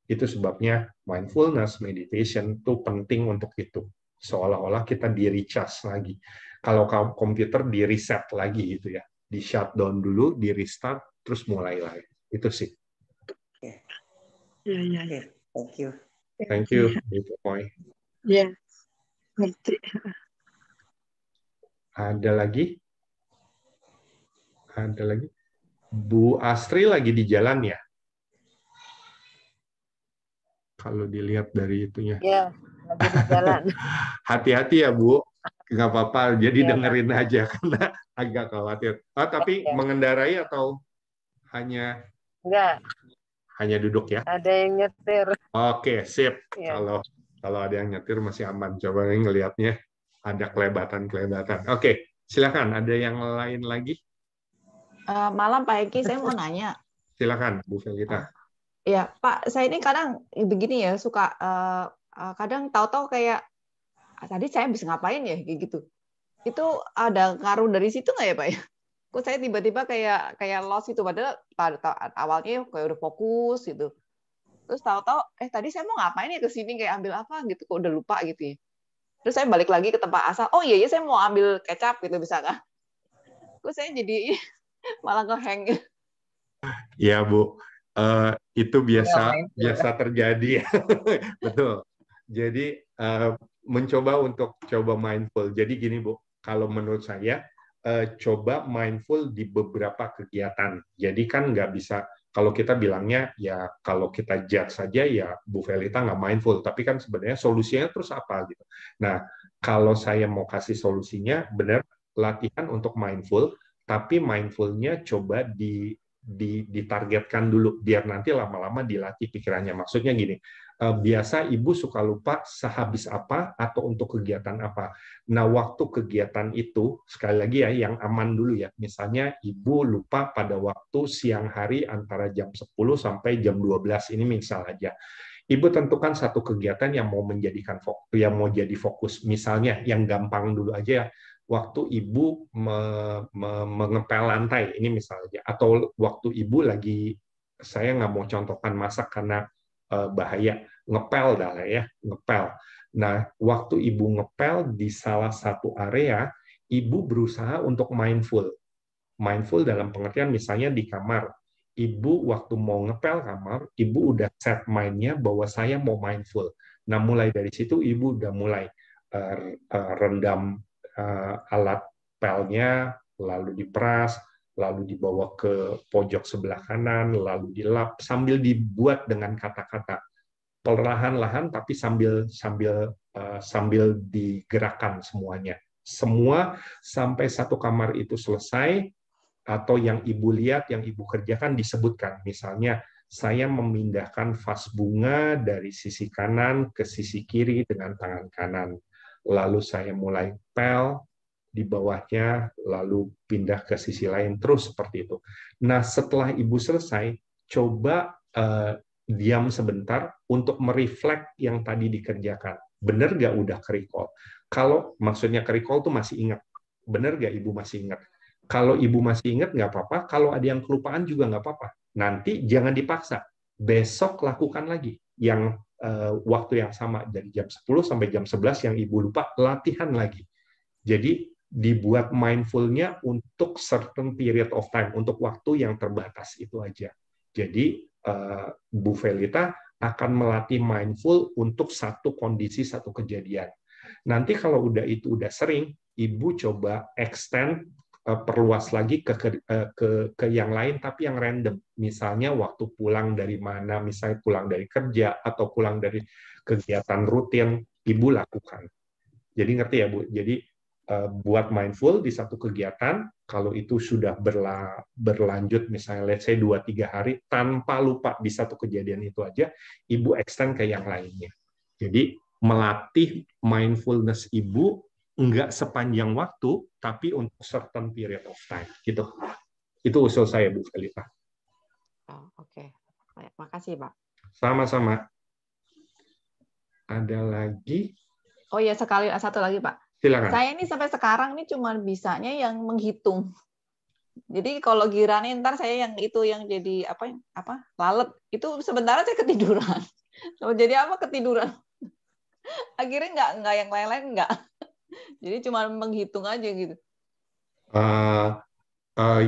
Speaker 2: Itu sebabnya mindfulness, meditation itu penting untuk itu. Seolah-olah kita di-recharge lagi. Kalau komputer di-reset lagi gitu ya. Di-shutdown dulu, di-restart, terus mulai lagi. Itu sih.
Speaker 7: Ya.
Speaker 6: Thank you.
Speaker 2: Thank you, Ibu Poy.
Speaker 7: Ya, ngerti.
Speaker 2: Ada lagi? Ada lagi? Bu Astri lagi di jalan ya? kalau dilihat dari itunya.
Speaker 5: Ya, lagi di jalan.
Speaker 2: Hati-hati ya Bu, nggak apa-apa. Jadi
Speaker 5: Iya, Pak.
Speaker 2: dengerin aja karena agak khawatir. Tapi
Speaker 5: Ya.
Speaker 2: mengendarai atau hanya
Speaker 5: Enggak,
Speaker 2: duduk ya?
Speaker 5: ada yang nyetir.
Speaker 2: Oke, sip.
Speaker 5: Ya.
Speaker 2: Kalau ada yang nyetir masih aman. Coba ini ngelihatnya ada kelebatan-kelebatan. Oke, silakan. Ada yang lain lagi?
Speaker 8: Malam Pak Hengki, saya mau nanya.
Speaker 2: Silakan, Bu Felita.
Speaker 8: Ya, Pak, saya ini kadang begini ya, suka kadang tahu-tahu kayak tadi saya bisa ngapain ya kayak gitu. Itu ada ngaruh dari situ nggak ya, Pak ya? Kok saya tiba-tiba kayak lost itu, padahal awalnya kayak udah fokus gitu. Terus tahu-tahu tadi saya mau ngapain ya ke sini, kayak ambil apa gitu, kok udah lupa gitu ya. Terus saya balik lagi ke tempat asal. Oh iya saya mau ambil kecap gitu, bisa nggak? Kok saya jadi malah ngehang.
Speaker 2: Ya Bu, itu biasa terjadi. Betul. Jadi mencoba untuk coba mindful. Jadi gini Bu, kalau menurut saya coba mindful di beberapa kegiatan. Jadi kan nggak bisa, kalau kita bilangnya ya kalau kita judge saja ya Bu Felita nggak mindful, tapi kan sebenarnya solusinya terus apa gitu. Nah, kalau saya mau kasih solusinya, benar latihan untuk mindful, tapi mindfulnya coba ditargetkan dulu biar nanti lama-lama dilatih pikirannya. Maksudnya gini, biasa ibu suka lupa sehabis apa atau untuk kegiatan apa. Nah, waktu kegiatan itu sekali lagi ya yang aman dulu ya. Misalnya ibu lupa pada waktu siang hari antara jam 10 sampai jam 12 ini misal aja. Ibu tentukan satu kegiatan yang mau menjadikan fokus, yang mau jadi fokus. Misalnya yang gampang dulu aja ya. Waktu ibu mengepel lantai, ini misalnya, atau waktu ibu lagi, saya nggak mau contohkan masak karena bahaya, ngepel dah lah ya, ngepel. Nah, waktu ibu ngepel di salah satu area, ibu berusaha untuk mindful. Mindful dalam pengertian misalnya di kamar, ibu waktu mau ngepel kamar, ibu udah set mind-nya bahwa saya mau mindful. Nah, mulai dari situ ibu udah mulai rendam alat pelnya, lalu diperas, lalu dibawa ke pojok sebelah kanan, lalu dilap, sambil dibuat dengan kata-kata perlahan-lahan, tapi sambil digerakkan semuanya. Semua sampai satu kamar itu selesai, atau yang ibu lihat, yang ibu kerjakan disebutkan. Misalnya, saya memindahkan vas bunga dari sisi kanan ke sisi kiri dengan tangan kanan. Lalu saya mulai pel di bawahnya, lalu pindah ke sisi lain, terus seperti itu. Nah, setelah ibu selesai, coba diam sebentar untuk mereflek yang tadi dikerjakan. Benar nggak udah ke-recall? Kalau maksudnya ke-recall tuh masih ingat. Benar nggak ibu masih ingat? Kalau ibu masih ingat, nggak apa-apa. Kalau ada yang kelupaan juga nggak apa-apa. Nanti jangan dipaksa. Besok lakukan lagi. Yang waktu yang sama dari jam 10 sampai jam 11 yang ibu lupa, latihan lagi. Jadi dibuat mindfulnya untuk certain period of time, untuk waktu yang terbatas itu aja. Jadi Bu Felita akan melatih mindful untuk satu kondisi, satu kejadian. Nanti kalau itu udah sering, ibu coba extend, perluas lagi ke yang lain, tapi yang random. Misalnya waktu pulang dari mana, misalnya pulang dari kerja atau pulang dari kegiatan rutin, ibu lakukan. Jadi ngerti ya Bu? Jadi buat mindful di satu kegiatan, kalau itu sudah berlanjut, misalnya let's say 2-3 hari, tanpa lupa di satu kejadian itu aja, ibu extend ke yang lainnya. Jadi melatih mindfulness ibu nggak sepanjang waktu, tapi untuk certain period of time. Gitu. Itu usul saya, Bu Felita.
Speaker 8: Oke. Makasih, Pak.
Speaker 2: Sama-sama. Ada lagi?
Speaker 8: Oh iya, satu lagi, Pak.
Speaker 2: Silakan.
Speaker 8: Saya ini sampai sekarang ini cuma bisanya yang menghitung. Jadi kalau giliran ntar saya yang itu yang jadi apa lalat itu sebentar saya ketiduran. Jadi apa ketiduran? Akhirnya nggak yang lain-lain nggak. Jadi cuma menghitung aja gitu.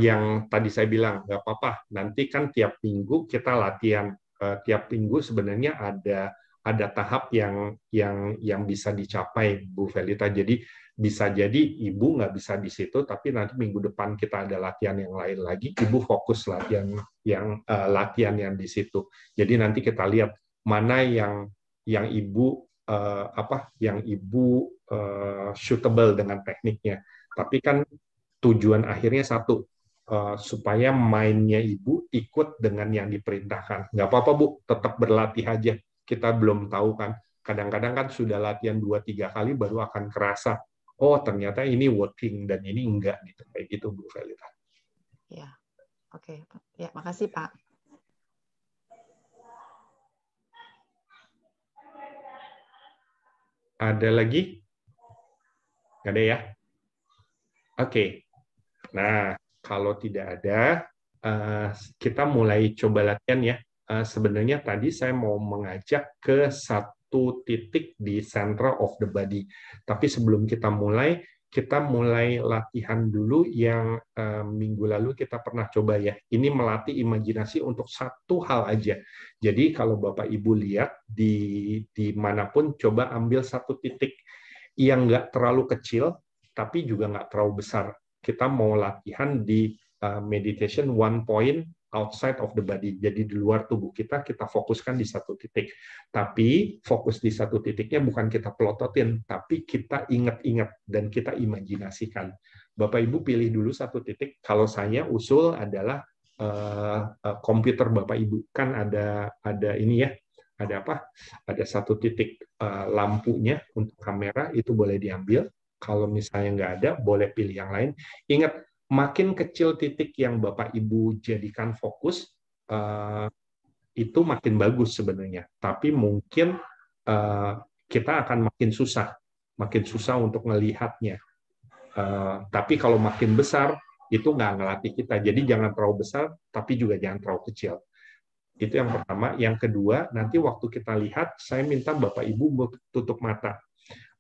Speaker 2: Yang tadi saya bilang nggak apa-apa. Nanti kan tiap minggu kita latihan. Tiap minggu sebenarnya ada tahap yang bisa dicapai, Bu Felita. Jadi bisa jadi ibu nggak bisa di situ, tapi nanti minggu depan kita ada latihan yang lain lagi. Ibu fokus latihan yang di situ. Jadi nanti kita lihat mana yang ibu suitable dengan tekniknya. Tapi kan tujuan akhirnya satu, supaya mainnya ibu ikut dengan yang diperintahkan. Nggak apa-apa Bu, tetap berlatih aja. Kita belum tahu kan. Kadang-kadang kan sudah latihan 2-3 kali baru akan kerasa, oh ternyata ini working dan ini enggak gitu. Kayak gitu Bu Felita.
Speaker 8: Ya, oke. Ya, makasih Pak.
Speaker 2: Ada lagi? Nggak ada ya? Oke. Nah, kalau tidak ada, kita mulai coba latihan ya. Sebenarnya tadi saya mau mengajak ke satu titik di center of the body. Tapi sebelum kita mulai latihan dulu yang minggu lalu kita pernah coba ya. Ini melatih imajinasi untuk satu hal aja. Jadi kalau Bapak Ibu lihat di manapun, coba ambil satu titik yang nggak terlalu kecil, tapi juga nggak terlalu besar. Kita mau latihan di meditation one point outside of the body. Jadi di luar tubuh kita fokuskan di satu titik. Tapi fokus di satu titiknya bukan kita pelototin, tapi kita ingat-ingat dan kita imajinasikan. Bapak Ibu pilih dulu satu titik. Kalau saya usul adalah komputer Bapak Ibu. Kan ada ini ya, ada apa? Ada satu titik lampunya untuk kamera, itu boleh diambil. Kalau misalnya nggak ada, boleh pilih yang lain. Ingat, makin kecil titik yang Bapak Ibu jadikan fokus, itu makin bagus sebenarnya. Tapi mungkin kita akan makin susah untuk melihatnya. Tapi kalau makin besar, itu nggak ngelatih kita. Jadi jangan terlalu besar, tapi juga jangan terlalu kecil. Itu yang pertama. Yang kedua, nanti waktu kita lihat, saya minta Bapak Ibu tutup mata.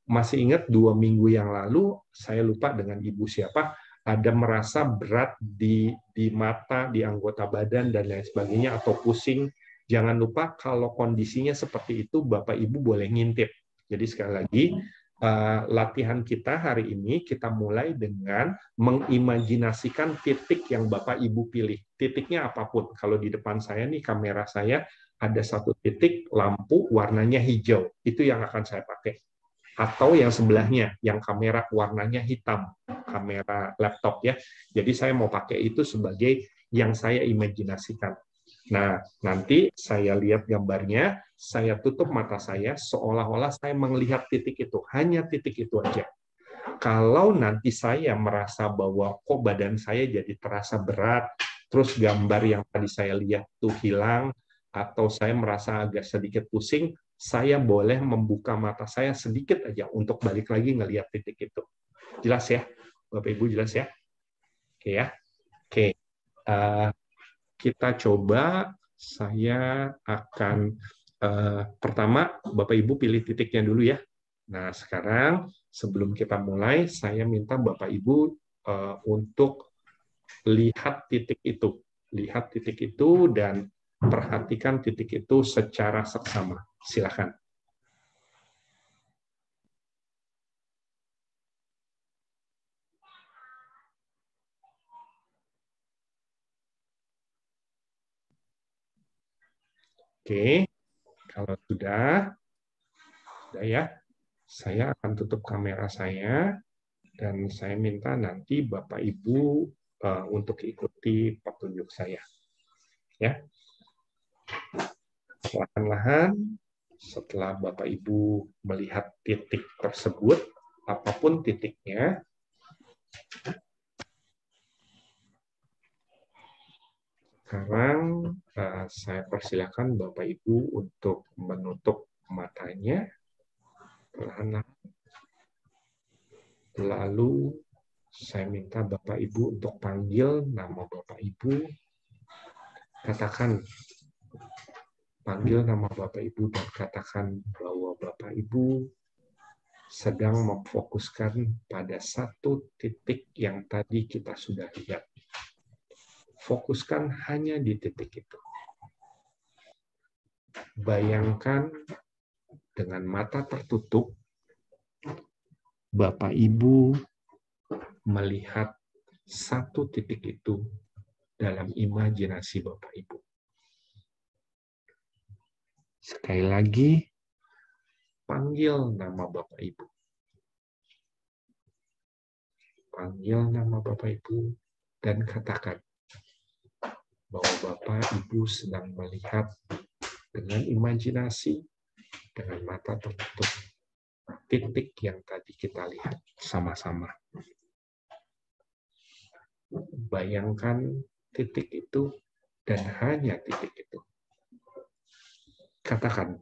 Speaker 2: Masih ingat 2 minggu yang lalu, saya lupa dengan Ibu siapa, ada merasa berat di mata, di anggota badan, dan lain sebagainya, atau pusing. Jangan lupa kalau kondisinya seperti itu, Bapak Ibu boleh ngintip. Jadi sekali lagi, latihan kita hari ini, kita mulai dengan mengimajinasikan titik yang Bapak Ibu pilih. Titiknya apapun. Kalau di depan saya nih, kamera saya, ada satu titik lampu warnanya hijau. Itu yang akan saya pakai. Atau yang sebelahnya, yang kamera warnanya hitam, kamera laptop ya. Jadi saya mau pakai itu sebagai yang saya imajinasikan. Nah, nanti saya lihat gambarnya, saya tutup mata saya, seolah-olah saya melihat titik itu, hanya titik itu aja. Kalau nanti saya merasa bahwa kok badan saya jadi terasa berat, terus gambar yang tadi saya lihat tuh hilang, atau saya merasa agak sedikit pusing, saya boleh membuka mata saya sedikit aja untuk balik lagi ngelihat titik itu. Jelas ya? Bapak Ibu jelas ya? Oke ya? Oke. Kita coba, saya akan pertama Bapak Ibu pilih titiknya dulu ya. Nah, sekarang sebelum kita mulai, saya minta Bapak Ibu untuk lihat titik itu. Lihat titik itu dan perhatikan titik itu secara seksama. Silakan. Oke, kalau sudah ya, saya akan tutup kamera saya dan saya minta nanti Bapak Ibu untuk ikuti petunjuk saya. Ya. Perlahan-lahan setelah Bapak Ibu melihat titik tersebut, apapun titiknya, sekarang saya persilakan Bapak Ibu untuk menutup matanya perlahan-lahan. Lalu saya minta Bapak Ibu untuk panggil nama Bapak Ibu. Panggil nama Bapak Ibu dan katakan bahwa Bapak Ibu sedang memfokuskan pada satu titik yang tadi kita sudah lihat. Fokuskan hanya di titik itu. Bayangkan dengan mata tertutup, Bapak Ibu melihat satu titik itu dalam imajinasi Bapak Ibu. Sekali lagi, panggil nama Bapak Ibu. Panggil nama Bapak Ibu dan katakan bahwa Bapak Ibu sedang melihat dengan imajinasi, dengan mata tertutup, titik yang tadi kita lihat sama-sama. Bayangkan titik itu dan hanya titik itu. Katakan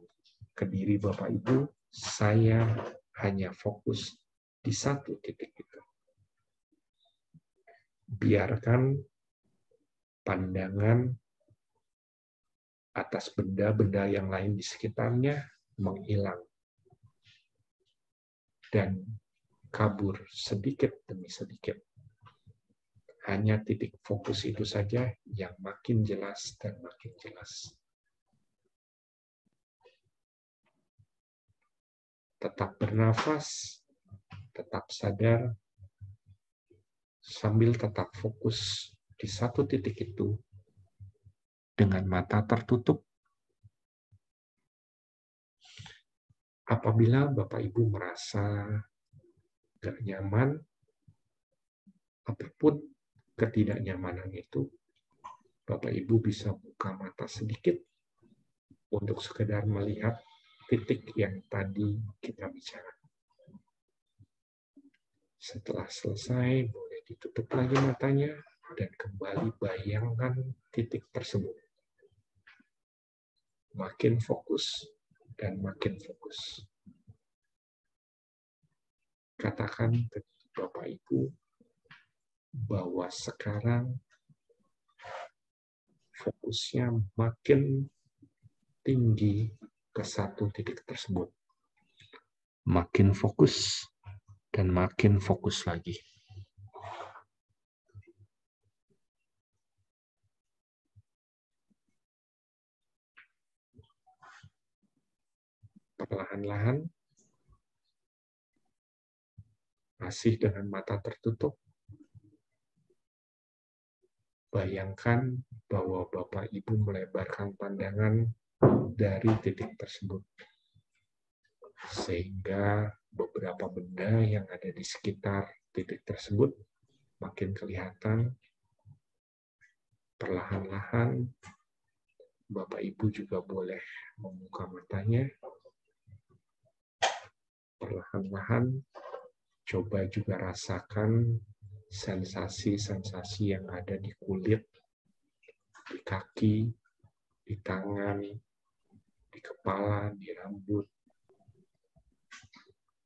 Speaker 2: ke diri Bapak Ibu, saya hanya fokus di satu titik itu. Biarkan pandangan atas benda-benda yang lain di sekitarnya menghilang dan kabur sedikit demi sedikit. Hanya titik fokus itu saja yang makin jelas dan makin jelas. Tetap bernafas, tetap sadar, sambil tetap fokus di satu titik itu dengan mata tertutup. Apabila Bapak Ibu merasa gak nyaman, apapun ketidaknyamanan itu, Bapak Ibu bisa buka mata sedikit untuk sekedar melihat titik yang tadi kita bicara. Setelah selesai, boleh ditutup lagi matanya dan kembali bayangkan titik tersebut. Makin fokus dan makin fokus. Katakan ke Bapak Ibu bahwa sekarang fokusnya makin tinggi ke satu titik tersebut. Makin fokus dan makin fokus lagi. Perlahan-lahan, masih dengan mata tertutup, bayangkan bahwa Bapak Ibu melebarkan pandangan dari titik tersebut. Sehingga beberapa benda yang ada di sekitar titik tersebut makin kelihatan. Perlahan-lahan, Bapak Ibu juga boleh membuka matanya. Perlahan-lahan, coba juga rasakan sensasi-sensasi yang ada di kulit, di kaki, di tangan, di kepala, di rambut.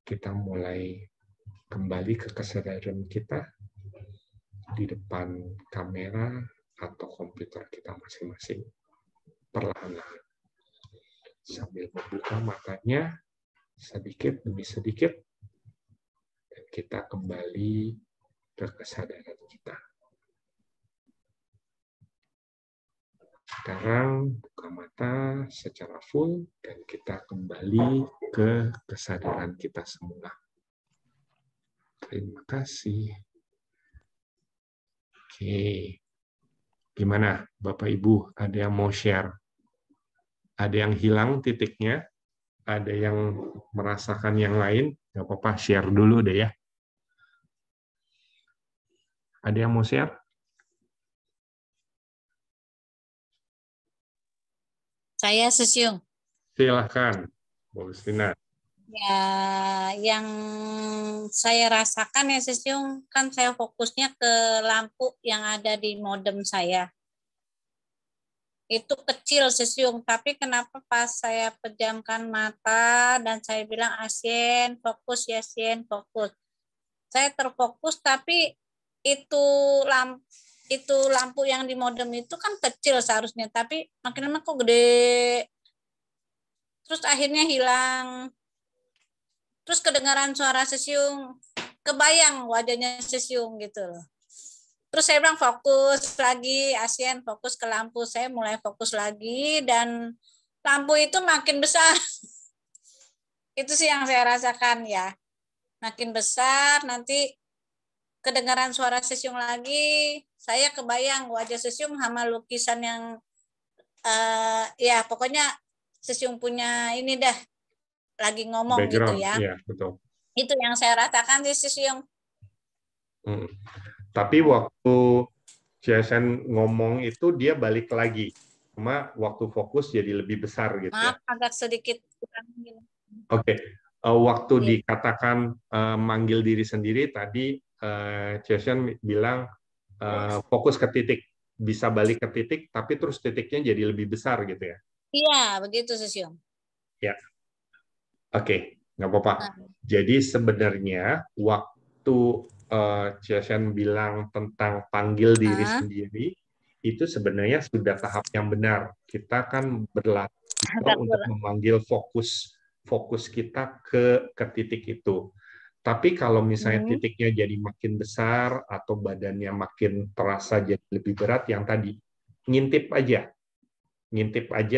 Speaker 2: Kita mulai kembali ke kesadaran kita di depan kamera atau komputer kita masing-masing. Perlahan-lahan. Sambil membuka matanya sedikit demi sedikit, dan kita kembali ke kesadaran kita. Sekarang buka mata secara full dan kita kembali ke kesadaran kita semula. Terima kasih. Oke. Gimana Bapak Ibu? Ada yang mau share? Ada yang hilang titiknya? Ada yang merasakan yang lain? Gak apa-apa, share dulu deh ya. Ada yang mau share?
Speaker 9: Saya Susyung.
Speaker 2: Silahkan, Bu Justina.
Speaker 9: Ya, yang saya rasakan ya Susyung, kan saya fokusnya ke lampu yang ada di modem saya. Itu kecil Susyung, tapi kenapa pas saya pejamkan mata dan saya bilang Asien, fokus ya Asien, fokus. Saya terfokus, tapi itu lampu yang di modem itu kan kecil seharusnya, tapi makin lama kok gede. Terus akhirnya hilang. Terus kedengaran suara Susyung, kebayang wajahnya Susyung gitu loh. Terus saya bilang fokus lagi, Asien fokus ke lampu. Saya mulai fokus lagi dan lampu itu makin besar. Itu sih yang saya rasakan ya. Makin besar, nanti kedengaran suara Susyung lagi, saya kebayang wajah Susyung sama lukisan yang ya pokoknya Sesiung punya ini dah lagi ngomong
Speaker 2: Background,
Speaker 9: gitu ya.
Speaker 2: iya betul.
Speaker 9: Itu yang saya rasakan di Sesiung.
Speaker 2: Tapi waktu CSN ngomong itu dia balik lagi, cuma waktu fokus jadi lebih besar gitu ya.
Speaker 9: Maaf agak sedikit kurang.
Speaker 2: Oke. Waktu dikatakan manggil diri sendiri tadi CSN bilang fokus ke titik, bisa balik ke titik, tapi terus titiknya jadi lebih besar gitu ya.
Speaker 9: Iya, begitu Sesiung.
Speaker 2: Ya. Oke, nggak apa-apa. Jadi sebenarnya waktu CSN bilang tentang panggil diri sendiri, itu sebenarnya sudah tahap yang benar. Kita kan berlatih untuk memanggil fokus kita ke titik itu. Tapi kalau misalnya titiknya jadi makin besar atau badannya makin terasa jadi lebih berat, yang tadi ngintip aja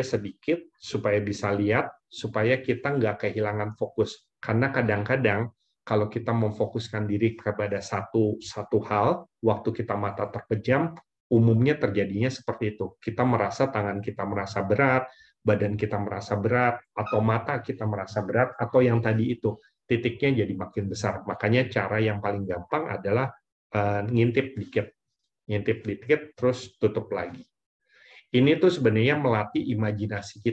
Speaker 2: sedikit supaya bisa lihat, supaya kita nggak kehilangan fokus. Karena kadang-kadang kalau kita memfokuskan diri kepada satu hal, waktu kita mata terpejam, umumnya terjadinya seperti itu. Kita merasa tangan kita merasa berat, badan kita merasa berat, atau mata kita merasa berat, atau yang tadi itu, titiknya jadi makin besar. Makanya cara yang paling gampang adalah ngintip dikit, terus tutup lagi. Ini tuh sebenarnya melatih imajinasi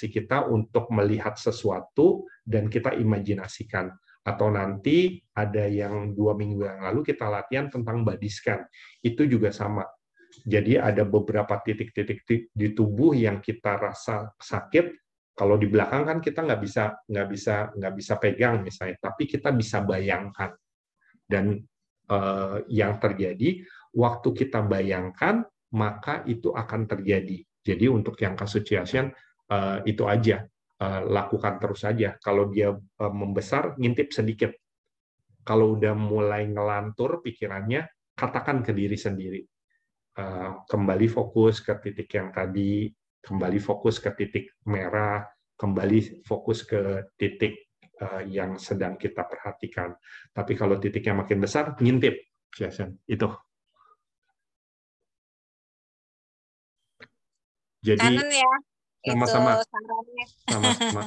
Speaker 2: kita untuk melihat sesuatu dan kita imajinasikan. Atau nanti ada yang 2 minggu yang lalu kita latihan tentang body scan. Itu juga sama. Jadi ada beberapa titik-titik di tubuh yang kita rasa sakit. Kalau di belakang kan kita nggak bisa pegang misalnya, tapi kita bisa bayangkan. Dan yang terjadi waktu kita bayangkan, maka itu akan terjadi. Jadi untuk yang kasus CSN itu aja, lakukan terus aja. Kalau dia membesar, ngintip sedikit. Kalau udah mulai ngelantur pikirannya, katakan ke diri sendiri. Kembali fokus ke titik yang tadi, kembali fokus ke titik merah, kembali fokus ke titik yang sedang kita perhatikan. Tapi kalau titiknya makin besar, ngintip. Itu. Jadi
Speaker 9: kanan ya,
Speaker 2: sama-sama.
Speaker 9: itu sarannya.
Speaker 2: Sama-sama.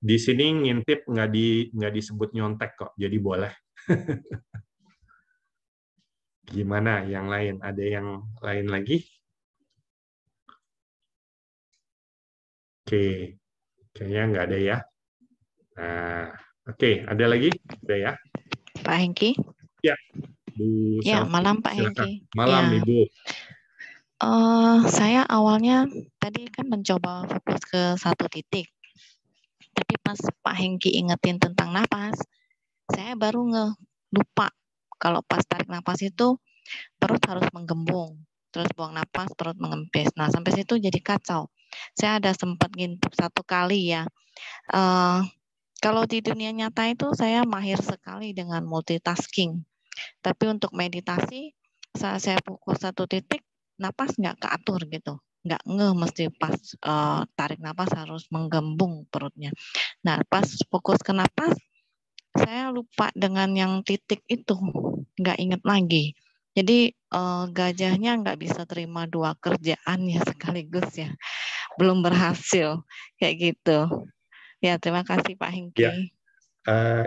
Speaker 2: Di sini ngintip nggak disebut nyontek kok, jadi boleh. Gimana yang lain? Ada yang lain lagi? Oke, kayaknya nggak ada ya. Nah, oke, ada lagi? Ada ya?
Speaker 10: Pak Hengki?
Speaker 2: Ya, Bu
Speaker 10: Ya,
Speaker 2: Selvi,
Speaker 10: malam Pak
Speaker 2: silakan.
Speaker 10: Hengki.
Speaker 2: Malam,
Speaker 10: Ya.
Speaker 2: Ibu.
Speaker 10: Saya awalnya tadi kan mencoba fokus ke satu titik. Tapi pas Pak Hengki ingetin tentang napas, saya baru lupa kalau pas tarik napas itu perut harus menggembung, terus buang napas perut mengempis. Nah, sampai situ jadi kacau. Saya ada sempat ngintip 1 kali ya. Kalau di dunia nyata itu saya mahir sekali dengan multitasking. Tapi untuk meditasi, saat saya fokus satu titik, napas nggak keatur gitu. Nggak mesti pas tarik napas harus menggembung perutnya. Nah, pas fokus ke napas, saya lupa dengan yang titik itu. Nggak ingat lagi. Jadi gajahnya nggak bisa terima 2 kerjaan ya sekaligus ya. Belum berhasil. Kayak gitu. Ya, terima kasih Pak Hengki.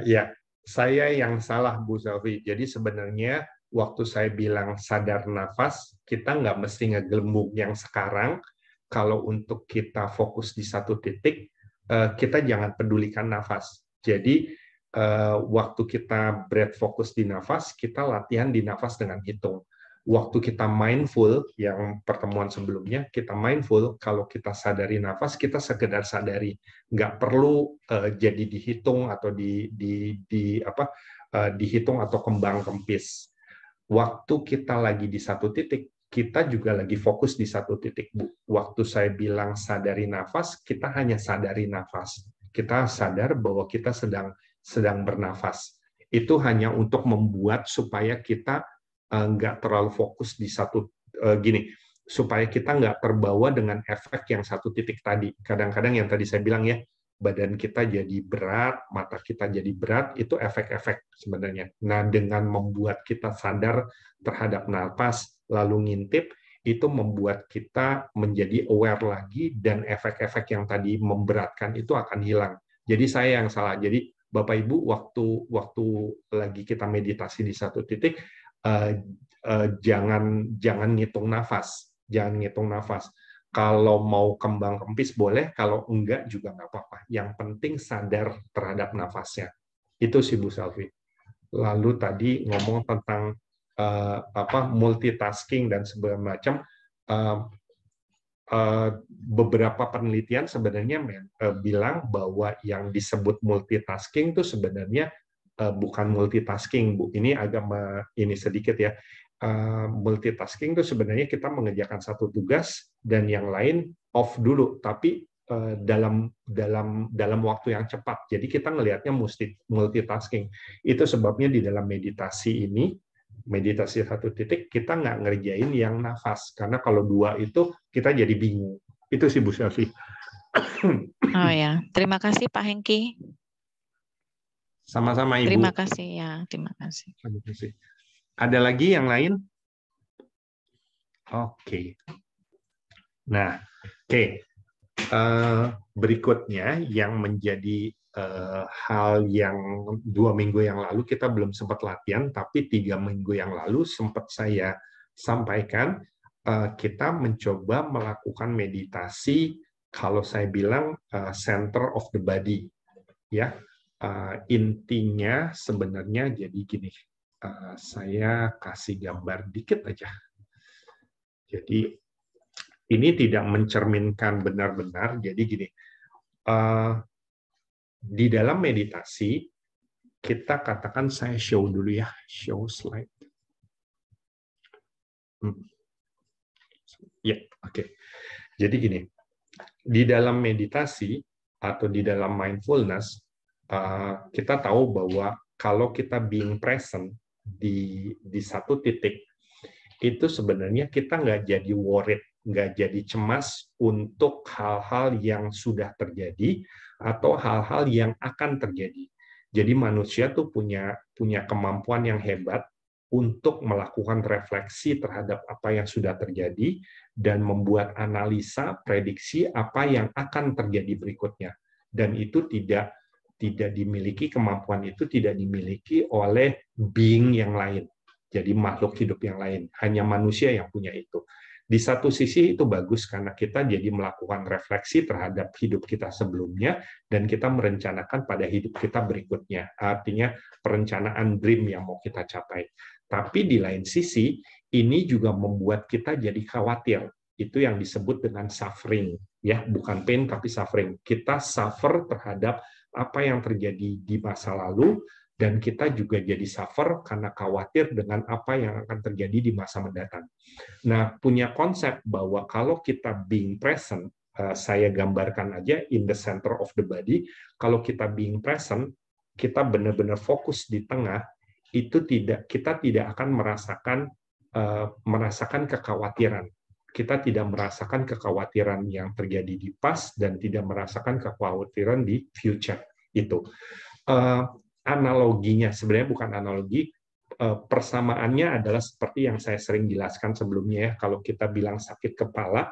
Speaker 2: Ya, saya yang salah Bu Selvi. Jadi sebenarnya waktu saya bilang sadar nafas, kita nggak mesti ngegelembung yang sekarang. Kalau untuk kita fokus di satu titik, kita jangan pedulikan nafas. Jadi waktu kita breath fokus di nafas, kita latihan di nafas dengan hitung. Waktu kita mindful, yang pertemuan sebelumnya, kita mindful, kalau kita sadari nafas, kita sekedar sadari. Nggak perlu jadi dihitung atau dihitung atau kembang kempis. Waktu kita lagi di satu titik, kita juga lagi fokus di satu titik, Bu. Waktu saya bilang sadari nafas, kita hanya sadari nafas. Kita sadar bahwa kita sedang bernafas. Itu hanya untuk membuat supaya kita nggak terlalu fokus di satu supaya kita nggak terbawa dengan efek yang satu titik tadi. Kadang-kadang yang tadi saya bilang ya, badan kita jadi berat, mata kita jadi berat, itu efek-efek sebenarnya. Nah, dengan membuat kita sadar terhadap napas, lalu ngintip, itu membuat kita menjadi aware lagi dan efek-efek yang tadi memberatkan itu akan hilang. Jadi saya yang salah. Jadi Bapak Ibu waktu lagi kita meditasi di satu titik jangan ngitung nafas, Kalau mau kembang kempis boleh, kalau enggak juga nggak apa-apa. Yang penting sadar terhadap nafasnya. Itu sih Bu Selvi. Lalu tadi ngomong tentang multitasking dan segala macam. Beberapa penelitian sebenarnya bilang bahwa yang disebut multitasking itu sebenarnya bukan multitasking, Bu. Ini agak ini sedikit ya. Multitasking itu sebenarnya kita mengerjakan satu tugas dan yang lain off dulu, tapi dalam waktu yang cepat. Jadi kita ngelihatnya multitasking. Itu sebabnya di dalam meditasi ini, meditasi satu titik, kita nggak ngerjain yang nafas. Karena kalau dua itu, kita jadi bingung. Itu sih Bu Selvi.
Speaker 10: Oh ya, terima kasih Pak Hengki.
Speaker 2: Sama-sama Ibu.
Speaker 10: Terima kasih ya, terima kasih.
Speaker 2: Terima kasih. Ada lagi yang lain? Oke. Nah, oke. Berikutnya yang menjadi hal yang 2 minggu yang lalu kita belum sempat latihan, tapi 3 minggu yang lalu sempat saya sampaikan, kita mencoba melakukan meditasi, kalau saya bilang center of the body, ya. Intinya sebenarnya jadi gini, saya kasih gambar dikit aja. Jadi ini tidak mencerminkan benar-benar, jadi gini, di dalam meditasi, kita katakan saya show dulu ya, show slide. Ya, oke. Jadi gini, di dalam meditasi atau di dalam mindfulness, kita tahu bahwa kalau kita being present di satu titik, itu sebenarnya kita nggak jadi worried, nggak jadi cemas untuk hal-hal yang sudah terjadi atau hal-hal yang akan terjadi. Jadi manusia tuh punya kemampuan yang hebat untuk melakukan refleksi terhadap apa yang sudah terjadi dan membuat analisa, prediksi apa yang akan terjadi berikutnya. Dan itu tidak dimiliki, kemampuan itu tidak dimiliki oleh being yang lain. Jadi makhluk hidup yang lain, hanya manusia yang punya itu. Di satu sisi itu bagus karena kita jadi melakukan refleksi terhadap hidup kita sebelumnya dan kita merencanakan pada hidup kita berikutnya. Artinya perencanaan dream yang mau kita capai. Tapi di lain sisi ini juga membuat kita jadi khawatir. Itu yang disebut dengan suffering, ya, bukan pain tapi suffering. Kita suffer terhadap apa yang terjadi di masa lalu. Dan kita juga jadi suffer karena khawatir dengan apa yang akan terjadi di masa mendatang. Nah, punya konsep bahwa kalau kita being present, saya gambarkan aja in the center of the body, kalau kita being present, kita benar-benar fokus di tengah, itu kita tidak akan merasakan kekhawatiran. Kita tidak merasakan kekhawatiran yang terjadi di past dan tidak merasakan kekhawatiran di future. Itu. Analoginya sebenarnya bukan analogi, persamaannya adalah seperti yang saya sering jelaskan sebelumnya ya. Kalau kita bilang sakit kepala,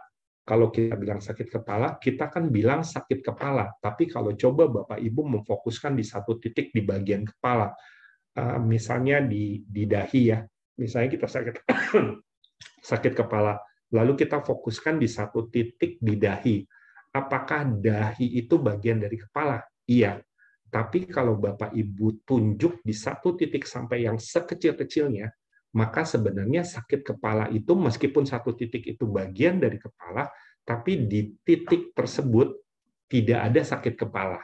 Speaker 2: kita kan bilang sakit kepala. Tapi kalau coba Bapak Ibu memfokuskan di satu titik di bagian kepala, misalnya di dahi ya, misalnya kita sakit kepala, lalu kita fokuskan di satu titik di dahi. Apakah dahi itu bagian dari kepala? Iya. Tapi kalau Bapak Ibu tunjuk di satu titik sampai yang sekecil-kecilnya, maka sebenarnya sakit kepala itu meskipun satu titik itu bagian dari kepala, tapi di titik tersebut tidak ada sakit kepala.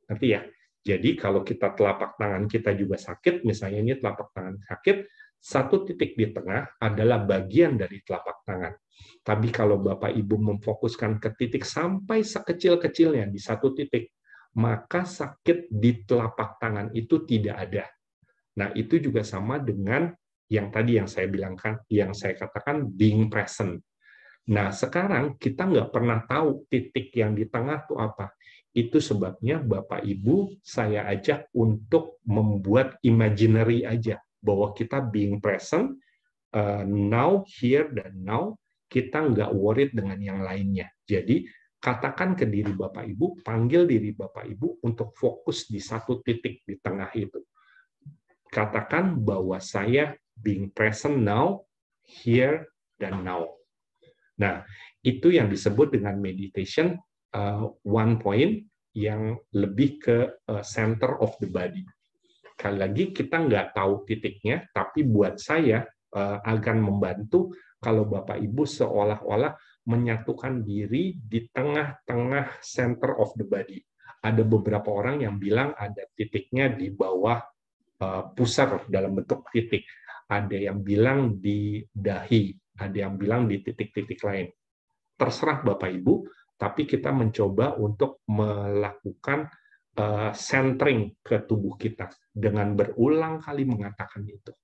Speaker 2: Ngerti ya? Jadi kalau kita telapak tangan kita juga sakit, misalnya ini telapak tangan sakit, satu titik di tengah adalah bagian dari telapak tangan. Tapi kalau Bapak Ibu memfokuskan ke titik sampai sekecil-kecilnya di satu titik, maka sakit di telapak tangan itu tidak ada. Nah, itu juga sama dengan yang tadi yang saya bilangkan, yang saya katakan being present. Nah, sekarang kita nggak pernah tahu titik yang di tengah itu apa. Itu sebabnya Bapak Ibu saya ajak untuk membuat imaginary aja, bahwa kita being present, now, here, dan now, kita nggak worried dengan yang lainnya. Jadi, katakan ke diri Bapak Ibu, panggil diri Bapak Ibu untuk fokus di satu titik di tengah itu. Katakan bahwa saya being present now, here, dan now. Nah, itu yang disebut dengan meditation one point yang lebih ke center of the body. Sekali lagi, kita nggak tahu titiknya, tapi buat saya akan membantu kalau Bapak Ibu seolah-olah menyatukan diri di tengah-tengah center of the body. Ada beberapa orang yang bilang ada titiknya di bawah pusar dalam bentuk titik. Ada yang bilang di dahi, ada yang bilang di titik-titik lain. Terserah Bapak Ibu, tapi kita mencoba untuk melakukan centering ke tubuh kita dengan berulang kali mengatakan itu.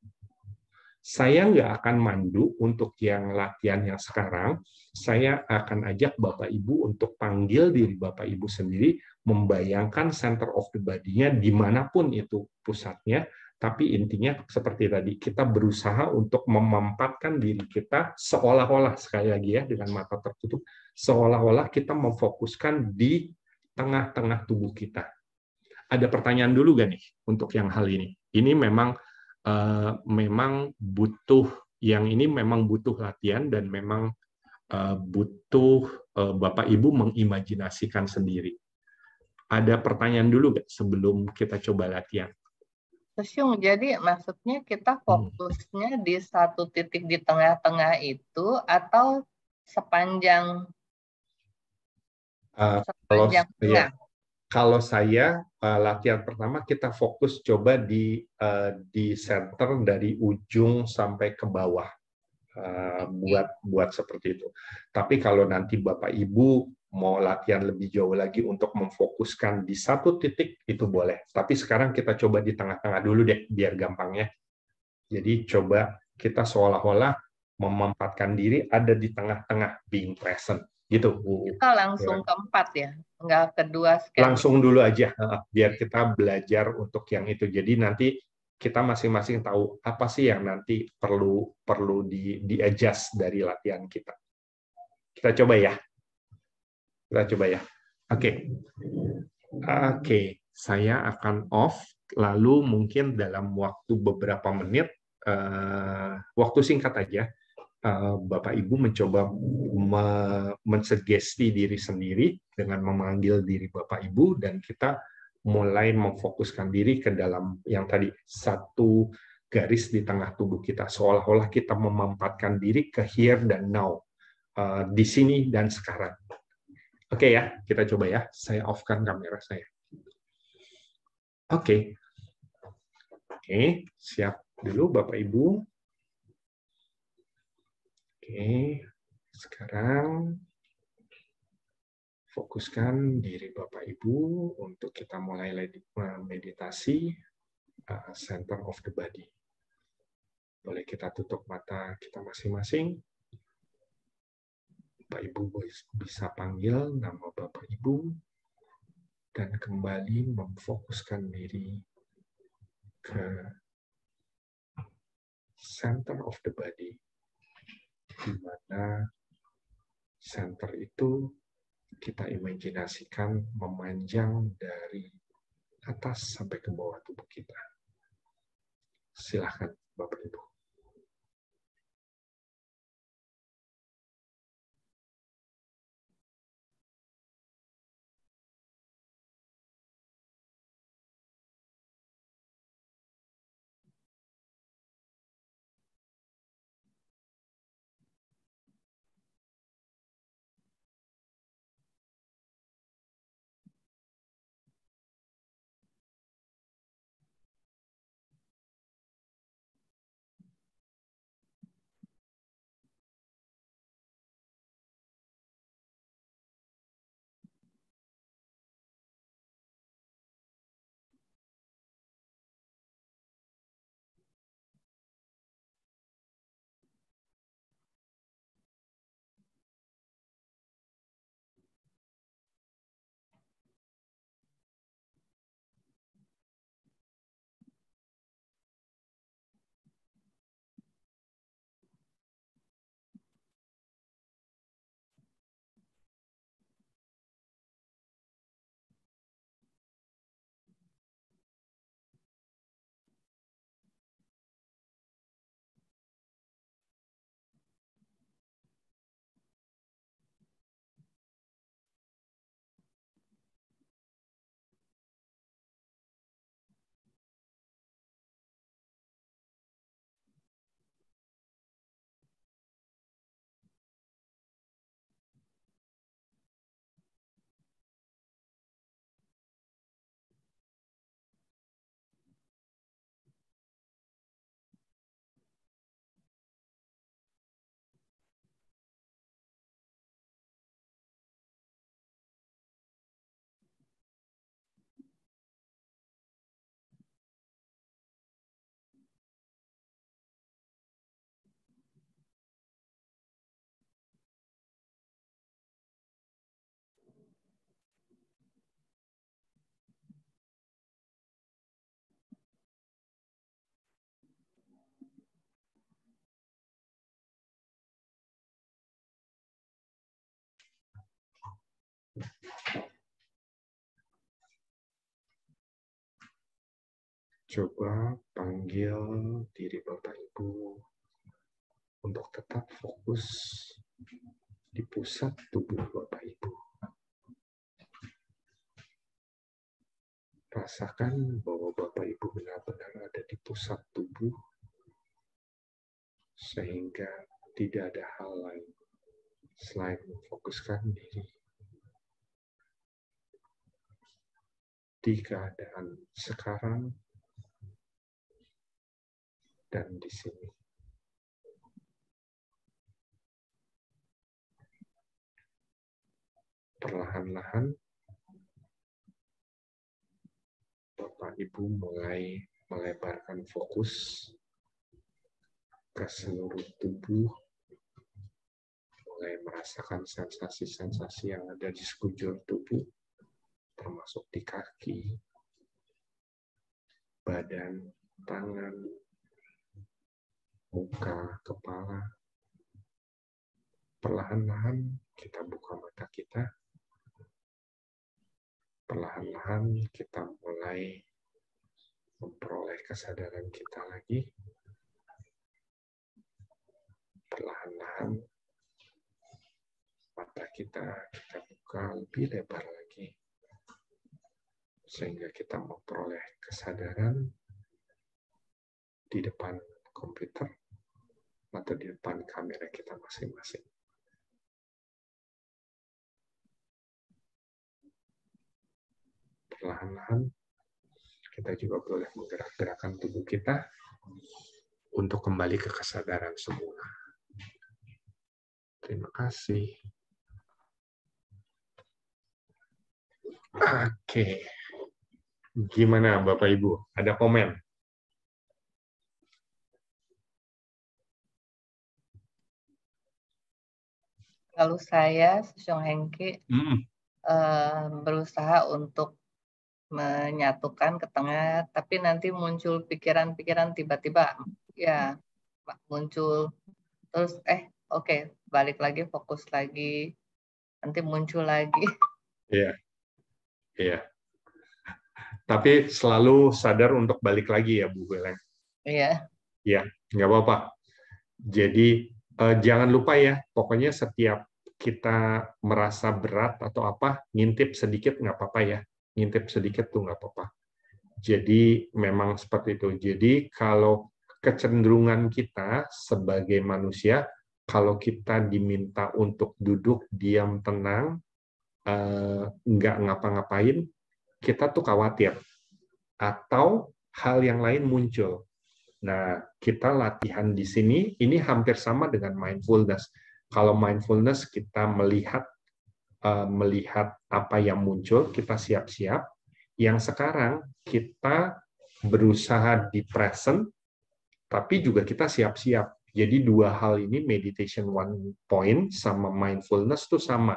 Speaker 2: Saya nggak akan mandu untuk yang latihan yang sekarang. Saya akan ajak Bapak Ibu untuk panggil diri Bapak Ibu sendiri, membayangkan center of the body-nya dimanapun itu pusatnya. Tapi intinya seperti tadi, kita berusaha untuk memampatkan diri kita seolah-olah, sekali lagi ya, dengan mata tertutup, seolah-olah kita memfokuskan di tengah-tengah tubuh kita. Ada pertanyaan dulu gak nih untuk yang hal ini? Ini memang butuh, yang ini memang butuh latihan dan memang butuh Bapak Ibu mengimajinasikan sendiri. Ada pertanyaan dulu gak sebelum kita coba latihan?
Speaker 1: Syung, jadi maksudnya kita fokusnya di satu titik di tengah-tengah itu atau sepanjang tengah?
Speaker 2: Kalau saya latihan pertama kita fokus coba di center dari ujung sampai ke bawah, buat seperti itu. Tapi kalau nanti Bapak Ibu mau latihan lebih jauh lagi untuk memfokuskan di satu titik, itu boleh. Tapi sekarang kita coba di tengah-tengah dulu deh, biar gampangnya. Jadi coba kita seolah-olah memampatkan diri ada di tengah-tengah, being present. Gitu.
Speaker 1: Kita langsung keempat ya, enggak kedua sekali.
Speaker 2: Langsung dulu aja, biar kita belajar untuk yang itu. Jadi nanti kita masing-masing tahu apa sih yang nanti perlu di-adjust dari latihan kita. Kita coba ya. Oke. Saya akan off, lalu mungkin dalam waktu beberapa menit, waktu singkat aja, Bapak Ibu mencoba mensugesti diri sendiri dengan memanggil diri Bapak Ibu, dan kita mulai memfokuskan diri ke dalam yang tadi, satu garis di tengah tubuh kita, seolah-olah kita memampatkan diri ke here dan now, di sini dan sekarang. Oke ya, kita coba ya. Saya off-kan kamera saya. Oke, siap dulu Bapak Ibu. Oke, sekarang fokuskan diri Bapak Ibu untuk kita mulai meditasi center of the body. Boleh kita tutup mata kita masing-masing. Bapak Ibu bisa panggil nama Bapak Ibu dan kembali memfokuskan diri ke center of the body, di mana center itu kita imajinasikan memanjang dari atas sampai ke bawah tubuh kita. Silakan Bapak Ibu. Coba panggil diri Bapak Ibu untuk tetap fokus di pusat tubuh Bapak Ibu. Rasakan bahwa Bapak Ibu benar-benar ada di pusat tubuh, sehingga tidak ada hal lain selain memfokuskan diri di keadaan sekarang dan di sini. Perlahan-lahan, Bapak Ibu mulai melebarkan fokus ke seluruh tubuh, mulai merasakan sensasi-sensasi yang ada di sekujur tubuh, termasuk di kaki, badan, tangan, muka, kepala. Perlahan-lahan kita buka mata kita. Perlahan-lahan kita mulai memperoleh kesadaran kita lagi. Perlahan-lahan mata kita buka lebih lebar lagi, sehingga kita memperoleh kesadaran di depan komputer atau di depan kamera kita masing-masing. Perlahan-lahan kita juga boleh menggerak-gerakkan tubuh kita untuk kembali ke kesadaran semula. Terima kasih. Oke. Gimana Bapak Ibu? Ada komen?
Speaker 1: Kalau saya, Sung Hengki, berusaha untuk menyatukan ke tengah, tapi nanti muncul pikiran-pikiran tiba-tiba, ya muncul, terus oke, balik lagi, fokus lagi, nanti muncul lagi.
Speaker 2: Iya, iya. Tapi selalu sadar untuk balik lagi ya Bu Beleng.
Speaker 1: Iya.
Speaker 2: Iya, nggak apa-apa. Jadi jangan lupa ya, pokoknya setiap kita merasa berat atau apa, ngintip sedikit nggak apa-apa ya. Ngintip sedikit tuh nggak apa-apa. Jadi memang seperti itu. Jadi kalau kecenderungan kita sebagai manusia, kalau kita diminta untuk duduk diam tenang, nggak ngapa-ngapain, kita tuh khawatir. Atau hal yang lain muncul. Nah, kita latihan di sini, ini hampir sama dengan mindfulness. Kalau mindfulness kita melihat apa yang muncul, kita siap-siap. Yang sekarang kita berusaha di present, tapi juga kita siap-siap. Jadi dua hal ini, meditation one point sama mindfulness itu sama.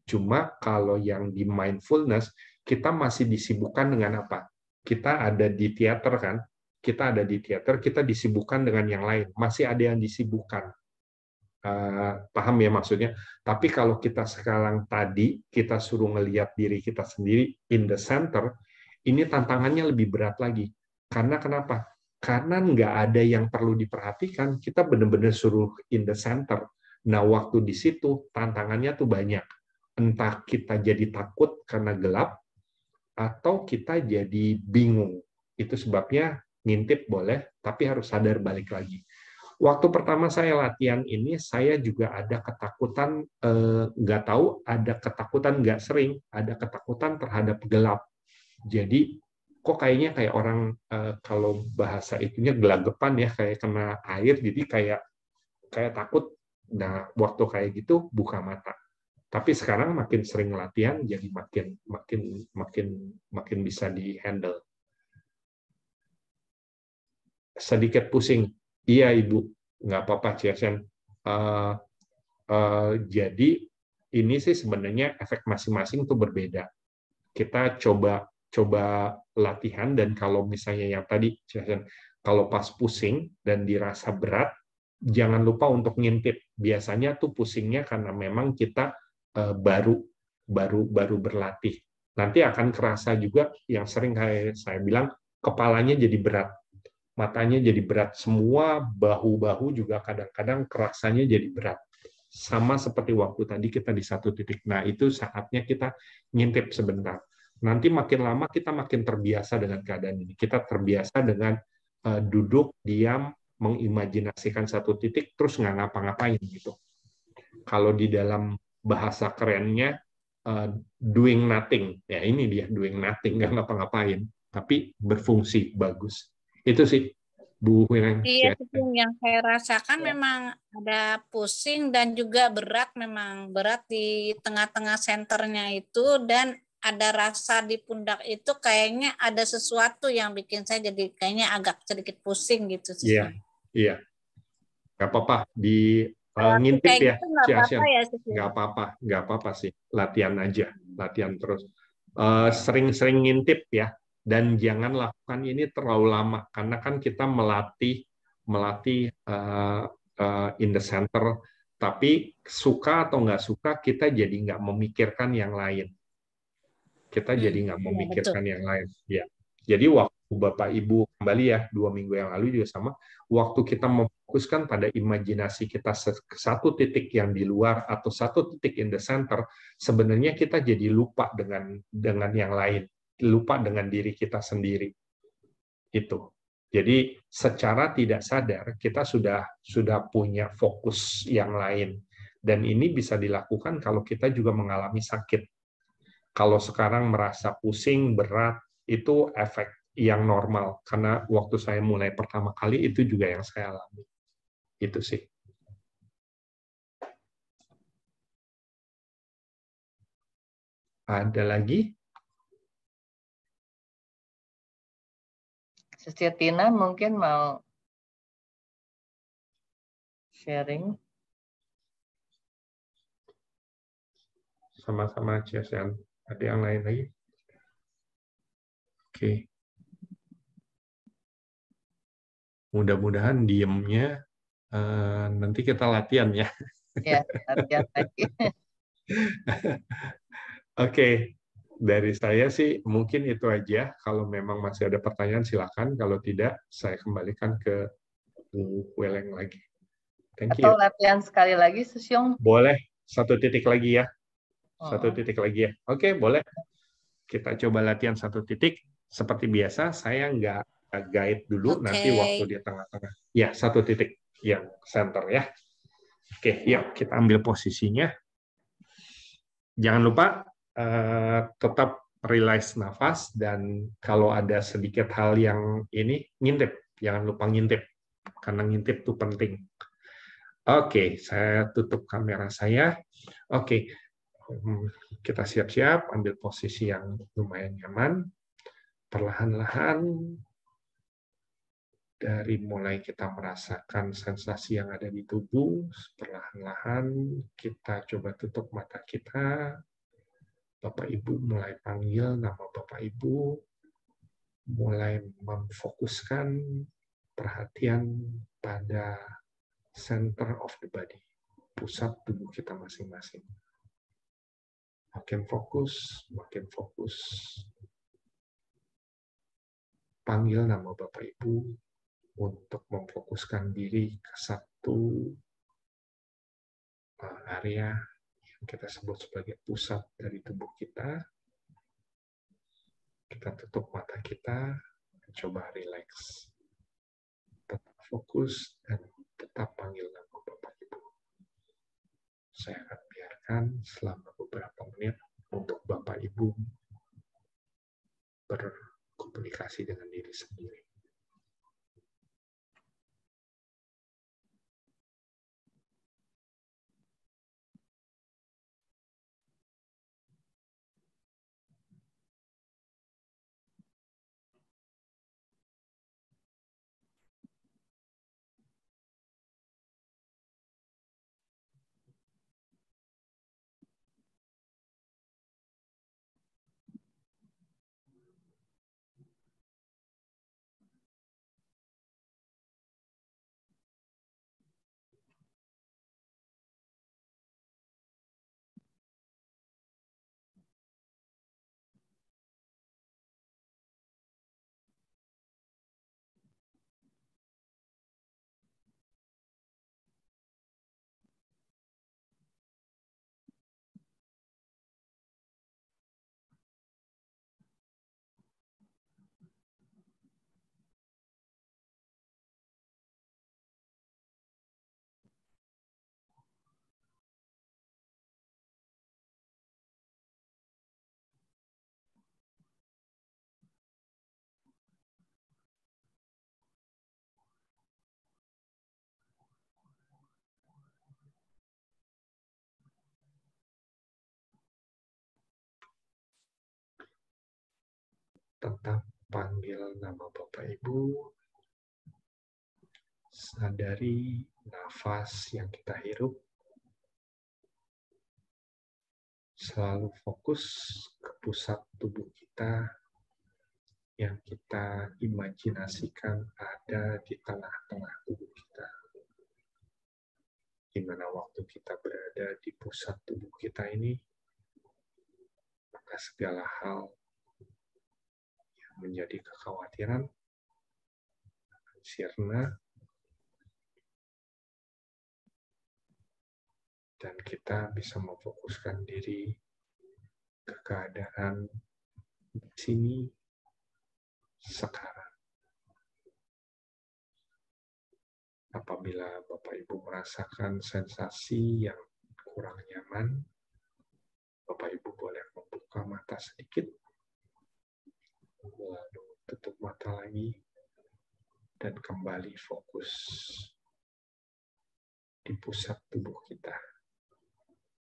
Speaker 2: Cuma kalau yang di mindfulness, kita masih disibukkan dengan apa? Kita ada di teater kan? Kita ada di teater, kita disibukkan dengan yang lain. Masih ada yang disibukkan. Paham ya maksudnya? Tapi kalau kita sekarang tadi, kita suruh ngelihat diri kita sendiri in the center, ini tantangannya lebih berat lagi. Karena kenapa? Karena nggak ada yang perlu diperhatikan, kita benar-benar suruh in the center. Nah, waktu di situ, tantangannya tuh banyak. Entah kita jadi takut karena gelap, atau kita jadi bingung. Itu sebabnya ngintip boleh, tapi harus sadar balik lagi. Waktu pertama saya latihan ini, saya juga ada ketakutan, nggak tahu, ada ketakutan nggak sering, ada ketakutan terhadap gelap. Jadi, kok kayaknya kayak orang, kalau bahasa itunya gelagapan ya, kayak kena air, jadi kayak takut. Nah, waktu kayak gitu, buka mata. Tapi sekarang makin sering latihan, jadi makin bisa di-handle. Sedikit pusing. Iya, Ibu. Nggak apa-apa, Ciasen. Jadi, ini sih sebenarnya efek masing-masing tuh berbeda. Kita coba latihan, dan kalau misalnya yang tadi, Ciasen, kalau pas pusing dan dirasa berat, jangan lupa untuk ngintip. Biasanya tuh pusingnya karena memang kita baru berlatih. Nanti akan kerasa juga yang sering kayak saya bilang, kepalanya jadi berat, matanya jadi berat, semua bahu-bahu juga kadang-kadang kerasanya jadi berat. Sama seperti waktu tadi kita di satu titik. Nah, itu saatnya kita ngintip sebentar. Nanti makin lama kita makin terbiasa dengan keadaan ini. Kita terbiasa dengan duduk, diam, mengimajinasikan satu titik, terus nggak ngapa-ngapain gitu. Kalau di dalam bahasa kerennya, doing nothing. Ya ini dia, doing nothing, nggak ngapa-ngapain. Tapi berfungsi, bagus. Itu sih, Bu Wilang.
Speaker 9: Iya, itu yang saya rasakan memang ada pusing dan juga berat, memang berat di tengah-tengah senternya itu, dan ada rasa di pundak itu kayaknya ada sesuatu yang bikin saya jadi kayaknya agak sedikit pusing gitu.
Speaker 2: Iya, iya. Nggak apa-apa, ngintip
Speaker 9: kayak
Speaker 2: ya,
Speaker 9: gitu nggak apa-apa ya,
Speaker 2: nggak apa-apa sih, latihan aja, latihan terus. Sering-sering ngintip ya, dan jangan lakukan ini terlalu lama, karena kan kita melatih in the center, tapi suka atau nggak suka, kita jadi nggak memikirkan yang lain. Kita jadi nggak memikirkan yang lain. Ya. Jadi waktu Bapak Ibu kembali ya 2 minggu yang lalu juga sama, waktu kita memfokuskan pada imajinasi kita ke satu titik yang di luar atau satu titik in the center, sebenarnya kita jadi lupa dengan yang lain, lupa dengan diri kita sendiri. Itu. Jadi secara tidak sadar kita sudah punya fokus yang lain, dan ini bisa dilakukan kalau kita juga mengalami sakit. Kalau sekarang merasa pusing, berat, itu efek yang normal. Karena waktu saya mulai pertama kali, itu juga yang saya alami. Itu sih. Ada lagi?
Speaker 1: Sister Tina mungkin mau sharing.
Speaker 2: Sama-sama, Ciasan. Ada yang lain lagi? Oke. Mudah-mudahan diemnya nanti kita latihan ya.
Speaker 1: Ya, latihan lagi.
Speaker 2: Oke, dari saya sih mungkin itu aja. Kalau memang masih ada pertanyaan silakan. Kalau tidak, saya kembalikan ke Bu Weleng lagi. Thank you.
Speaker 1: Atau latihan sekali lagi, Susyong?
Speaker 2: Boleh, 1 titik lagi ya. 1 titik lagi ya. Oke, boleh. Kita coba latihan 1 titik. Seperti biasa, saya nggak guide dulu, nanti waktu di tengah-tengah. Ya, 1 titik yang center ya. Oke, yuk kita ambil posisinya. Jangan lupa tetap realize nafas, dan kalau ada sedikit hal yang ini, ngintip. Jangan lupa ngintip, karena ngintip itu penting. Oke, saya tutup kamera saya. Oke, kita siap-siap, ambil posisi yang lumayan nyaman. Perlahan-lahan, dari mulai kita merasakan sensasi yang ada di tubuh, perlahan-lahan kita coba tutup mata kita. Bapak Ibu mulai panggil nama Bapak Ibu, mulai memfokuskan perhatian pada center of the body, pusat tubuh kita masing-masing. Makin fokus, makin fokus. Panggil nama Bapak Ibu untuk memfokuskan diri ke satu area yang kita sebut sebagai pusat dari tubuh kita. Kita tutup mata kita, coba rileks. Tetap fokus dan tetap panggil nama Bapak Ibu. Saya akan biarkan selama beberapa menit untuk Bapak Ibu berkomunikasi dengan diri sendiri. tetap panggil nama Bapak Ibu, sadari nafas yang kita hirup, selalu fokus ke pusat tubuh kita yang kita imajinasikan ada di tengah-tengah tubuh kita. Di mana waktu kita berada di pusat tubuh kita ini, maka segala hal yang menjadi kekhawatiran akan sirna, dan kita bisa memfokuskan diri ke keadaan di sini sekarang. Apabila Bapak Ibu merasakan sensasi yang kurang nyaman, Bapak Ibu boleh membuka mata sedikit, lalu tutup mata lagi, dan kembali fokus di pusat tubuh kita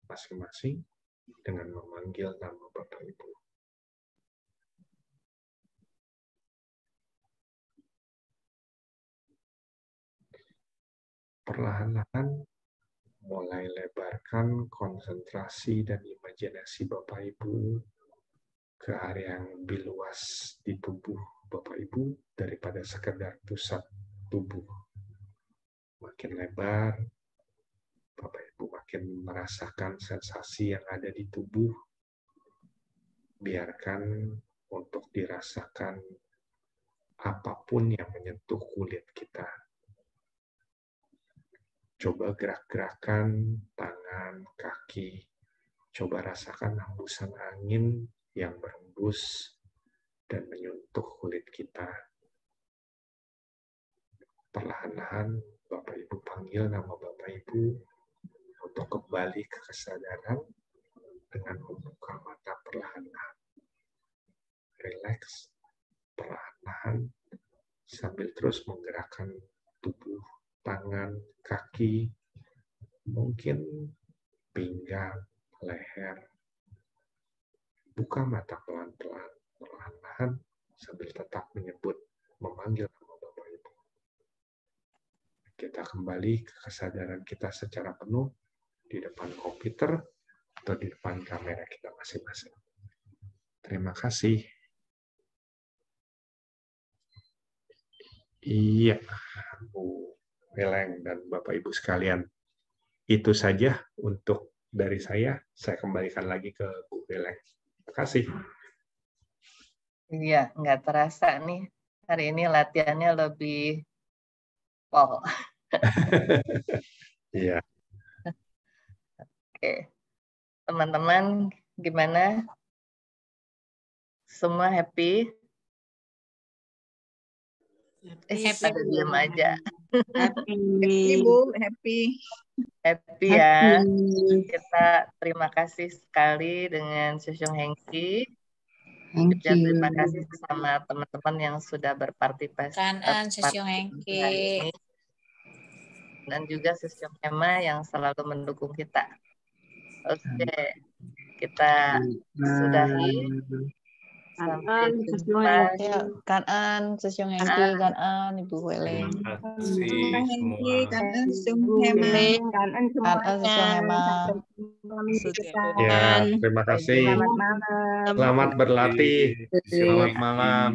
Speaker 2: masing-masing dengan memanggil nama Bapak Ibu. Perlahan-lahan mulai lebarkan konsentrasi dan imajinasi Bapak Ibu ke area yang lebih luas di tubuh Bapak Ibu daripada sekedar pusat tubuh. Makin lebar, Bapak Ibu makin merasakan sensasi yang ada di tubuh. Biarkan untuk dirasakan apapun yang menyentuh kulit kita. Coba gerak-gerakan tangan, kaki. Coba rasakan hembusan angin yang berembus dan menyentuh kulit kita. Perlahan-lahan Bapak Ibu panggil nama Bapak Ibu untuk kembali ke kesadaran dengan membuka mata perlahan-lahan. Rileks, perlahan-lahan, sambil terus menggerakkan tubuh, tangan, kaki, mungkin pinggang, leher. Buka mata pelan-pelan, perlahan-lahan, sambil tetap menyebut, memanggil nama Bapak Ibu. Kita kembali ke kesadaran kita secara penuh di depan komputer atau di depan kamera kita masing-masing. Terima kasih. Iya, Bu Weleng dan Bapak Ibu sekalian. Itu saja untuk dari saya. Saya kembalikan lagi ke Bu Weleng. Terima kasih.
Speaker 1: Iya, nggak terasa nih. Hari ini latihannya lebih wow.
Speaker 2: Iya.
Speaker 1: Oke. Teman-teman, gimana? Semua happy? Pada diam aja.
Speaker 4: Happy, Bu. Happy.
Speaker 1: Happy ya. Kita terima kasih sekali dengan Susyung Hengki. Dan terima kasih sama teman-teman yang sudah berpartisipasi
Speaker 9: Kanan Susyung Hengki.
Speaker 1: hari ini. Dan juga Susyung Emma yang selalu mendukung kita. Oke, kita sudahi. Sampai jumpa.
Speaker 8: Kanan Susyung Hengki, kanan Ibu Weleng.
Speaker 2: Terima kasih semua.
Speaker 4: Kanan Susyung Emma.
Speaker 8: Kanan Susyung Emma.
Speaker 2: Ya, terima kasih.
Speaker 7: Selamat malam.
Speaker 2: Selamat berlatih.
Speaker 11: Selamat malam.